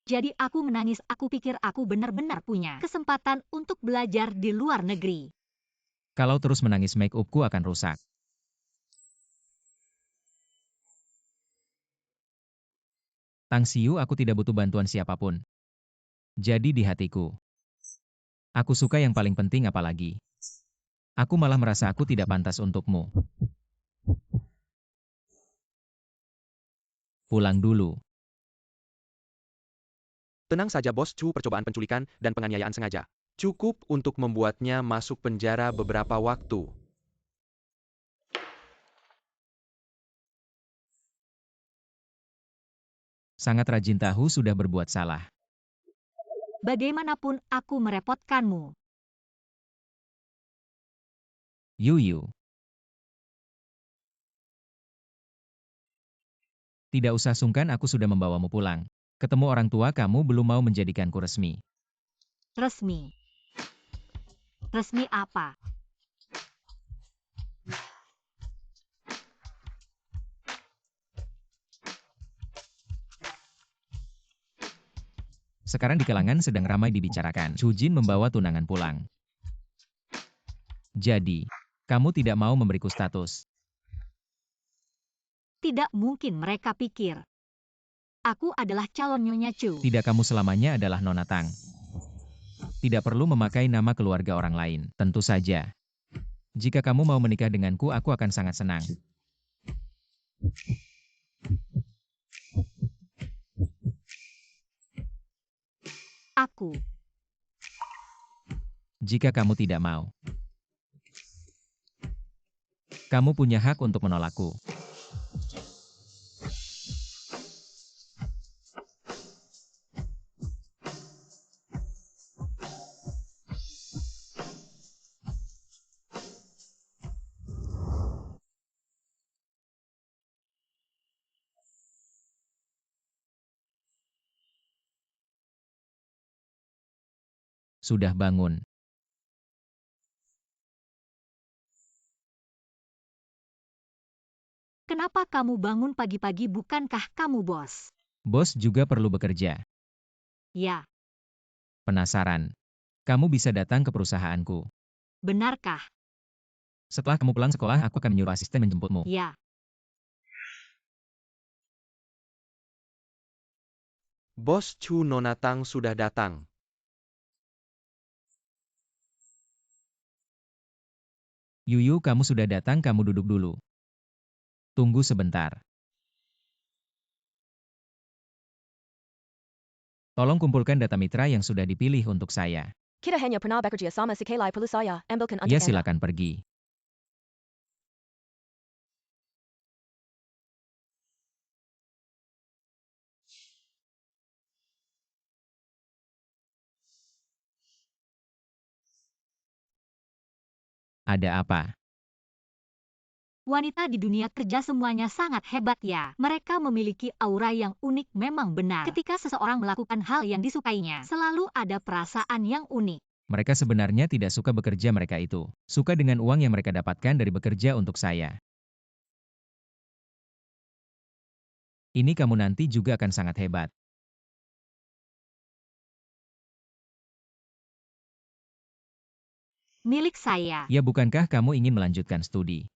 Jadi aku menangis, aku pikir aku benar-benar punya kesempatan untuk belajar di luar negeri. Kalau terus menangis, make upku akan rusak. Tang Xiu, aku tidak butuh bantuan siapapun. Jadi di hatiku, aku suka yang paling penting, apalagi aku malah merasa aku tidak pantas untukmu. Pulang dulu. Tenang saja Bos Chu, percobaan penculikan dan penganiayaan sengaja. Cukup untuk membuatnya masuk penjara beberapa waktu. Sangat rajin tahu sudah berbuat salah. Bagaimanapun aku merepotkanmu. Yuyu. Tidak usah sungkan, aku sudah membawamu pulang. Ketemu orang tua kamu belum mau menjadikanku resmi. Resmi. Resmi apa? Sekarang di kalangan sedang ramai dibicarakan. Chu Jin membawa tunangan pulang. Jadi, kamu tidak mau memberiku status. Tidak mungkin mereka pikir. Aku adalah calon Nyonya Chu. Tidak, kamu selamanya adalah Nona Tang. Tidak perlu memakai nama keluarga orang lain. Tentu saja. Jika kamu mau menikah denganku, aku akan sangat senang. Aku. Jika kamu tidak mau, kamu punya hak untuk menolakku. Sudah bangun. Kenapa kamu bangun pagi-pagi, bukankah kamu bos? Bos juga perlu bekerja. Ya, Penasaran? Kamu bisa datang ke perusahaanku. benarkah? Setelah kamu pulang sekolah, aku akan menyuruh asisten menjemputmu. Ya. Bos Chu, Nona Tang sudah datang. Yuyu, kamu sudah datang, kamu duduk dulu. Tunggu sebentar. Tolong kumpulkan data mitra yang sudah dipilih untuk saya. Kita hanya pernah bekerja sama sekali, perlu saya ambilkan untuk Ya, Anda. silakan pergi. Ada apa? Wanita di dunia kerja semuanya sangat hebat ya. Mereka memiliki aura yang unik, memang benar. Ketika seseorang melakukan hal yang disukainya, selalu ada perasaan yang unik. Mereka sebenarnya tidak suka bekerja, mereka itu suka dengan uang yang mereka dapatkan dari bekerja untuk saya. Ini kamu nanti juga akan sangat hebat. Milik saya. Ya, bukankah kamu ingin melanjutkan studi?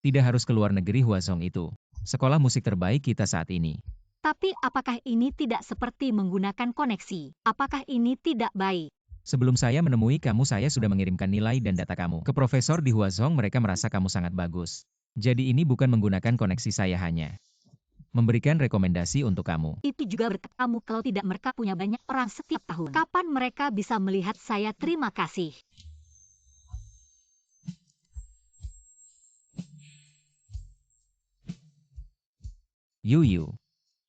Tidak harus keluar negeri, Huazhong itu sekolah musik terbaik kita saat ini. Tapi apakah ini tidak seperti menggunakan koneksi? Apakah ini tidak baik? Sebelum saya menemui kamu, saya sudah mengirimkan nilai dan data kamu ke profesor di Huazhong. Mereka merasa kamu sangat bagus. Jadi ini bukan menggunakan koneksi, saya hanya memberikan rekomendasi untuk kamu. Itu juga berkat kamu, kalau tidak mereka punya banyak orang setiap tahun. Kapan mereka bisa melihat saya? Terima kasih. Yuyu,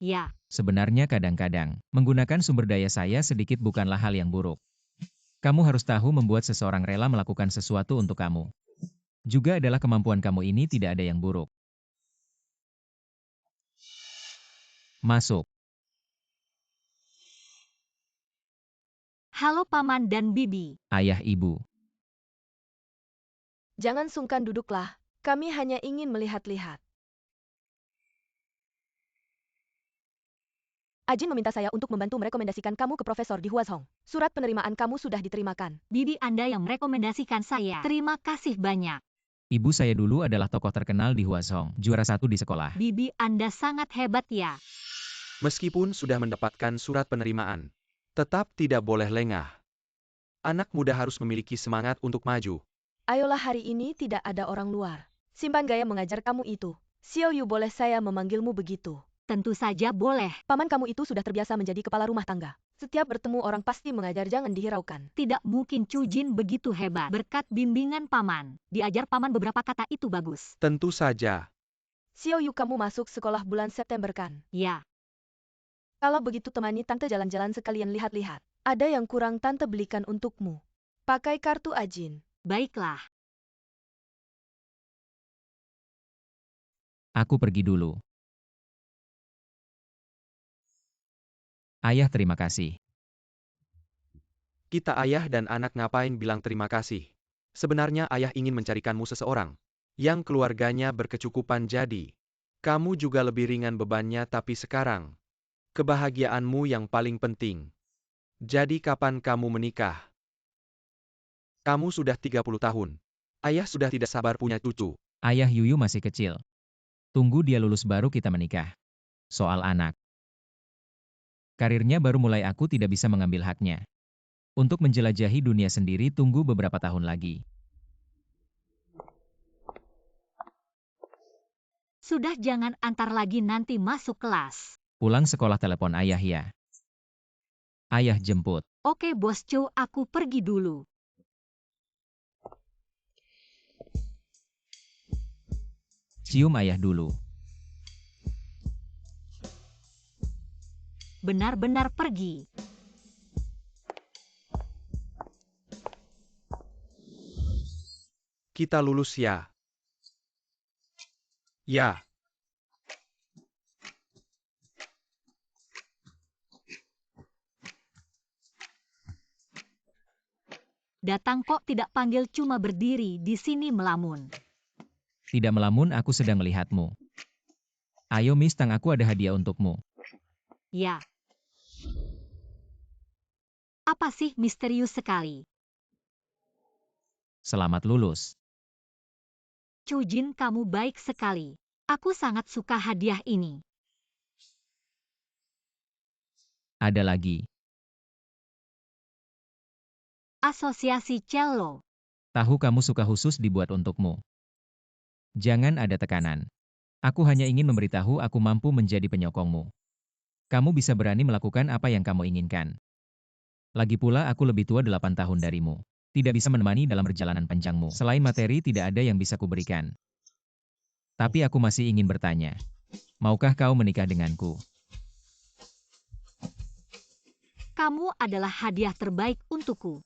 Ya, sebenarnya kadang-kadang, menggunakan sumber daya saya sedikit bukanlah hal yang buruk. Kamu harus tahu membuat seseorang rela melakukan sesuatu untuk kamu. Juga adalah kemampuan kamu ini tidak ada yang buruk. Masuk. halo Paman dan Bibi. Ayah ibu. Jangan sungkan duduklah, kami hanya ingin melihat-lihat. Ajin meminta saya untuk membantu merekomendasikan kamu ke Profesor di Huazhong. Surat penerimaan kamu sudah diterimakan. Bibi Anda yang merekomendasikan saya. Terima kasih banyak. Ibu saya dulu adalah tokoh terkenal di Huazhong, juara 1 di sekolah. Bibi Anda sangat hebat ya. Meskipun sudah mendapatkan surat penerimaan, tetap tidak boleh lengah. Anak muda harus memiliki semangat untuk maju. Ayolah, hari ini tidak ada orang luar. Simpan gaya mengajar kamu itu. Xiao Yu, boleh saya memanggilmu begitu? Tentu saja boleh. Paman kamu itu sudah terbiasa menjadi kepala rumah tangga. Setiap bertemu orang pasti mengajar, jangan dihiraukan. Tidak mungkin Chu Jin begitu hebat. Berkat bimbingan Paman, diajar Paman beberapa kata itu bagus. Tentu saja. Xiao Yu, kamu masuk sekolah bulan September kan? Ya, Kalau begitu temani Tante jalan-jalan sekalian lihat-lihat. Ada yang kurang Tante belikan untukmu. Pakai kartu Ajin. baiklah. Aku pergi dulu. Ayah, terima kasih. Kita ayah dan anak ngapain bilang terima kasih? Sebenarnya ayah ingin mencarikanmu seseorang yang keluarganya berkecukupan, jadi kamu juga lebih ringan bebannya, tapi sekarang kebahagiaanmu yang paling penting. Jadi kapan kamu menikah? Kamu sudah 30 tahun. Ayah sudah tidak sabar punya cucu. Ayah Yuyu masih kecil. Tunggu dia lulus baru kita menikah. Soal anak. Karirnya baru mulai, aku tidak bisa mengambil haknya. Untuk menjelajahi dunia sendiri tunggu beberapa tahun lagi. Sudah, jangan antar lagi, nanti masuk kelas. Pulang sekolah telepon ayah ya. Ayah jemput. Oke Bos Cho, aku pergi dulu. Cium ayah dulu. Benar-benar pergi. Kita lulus ya? Ya. Datang kok tidak panggil, cuma berdiri di sini melamun. Tidak melamun, aku sedang melihatmu. Ayo Miss Tang, aku ada hadiah untukmu. Ya. Apa sih, misterius sekali. Selamat lulus. Chu Jin, kamu baik sekali. Aku sangat suka hadiah ini. Ada lagi. Asosiasi cello. Tahu kamu suka khusus dibuat untukmu. Jangan ada tekanan. Aku hanya ingin memberitahu aku mampu menjadi penyokongmu. Kamu bisa berani melakukan apa yang kamu inginkan. Lagi pula aku lebih tua 8 tahun darimu. Tidak bisa menemani dalam perjalanan panjangmu. Selain materi tidak ada yang bisa kuberikan. Tapi aku masih ingin bertanya. Maukah kau menikah denganku? Kamu adalah hadiah terbaik untukku.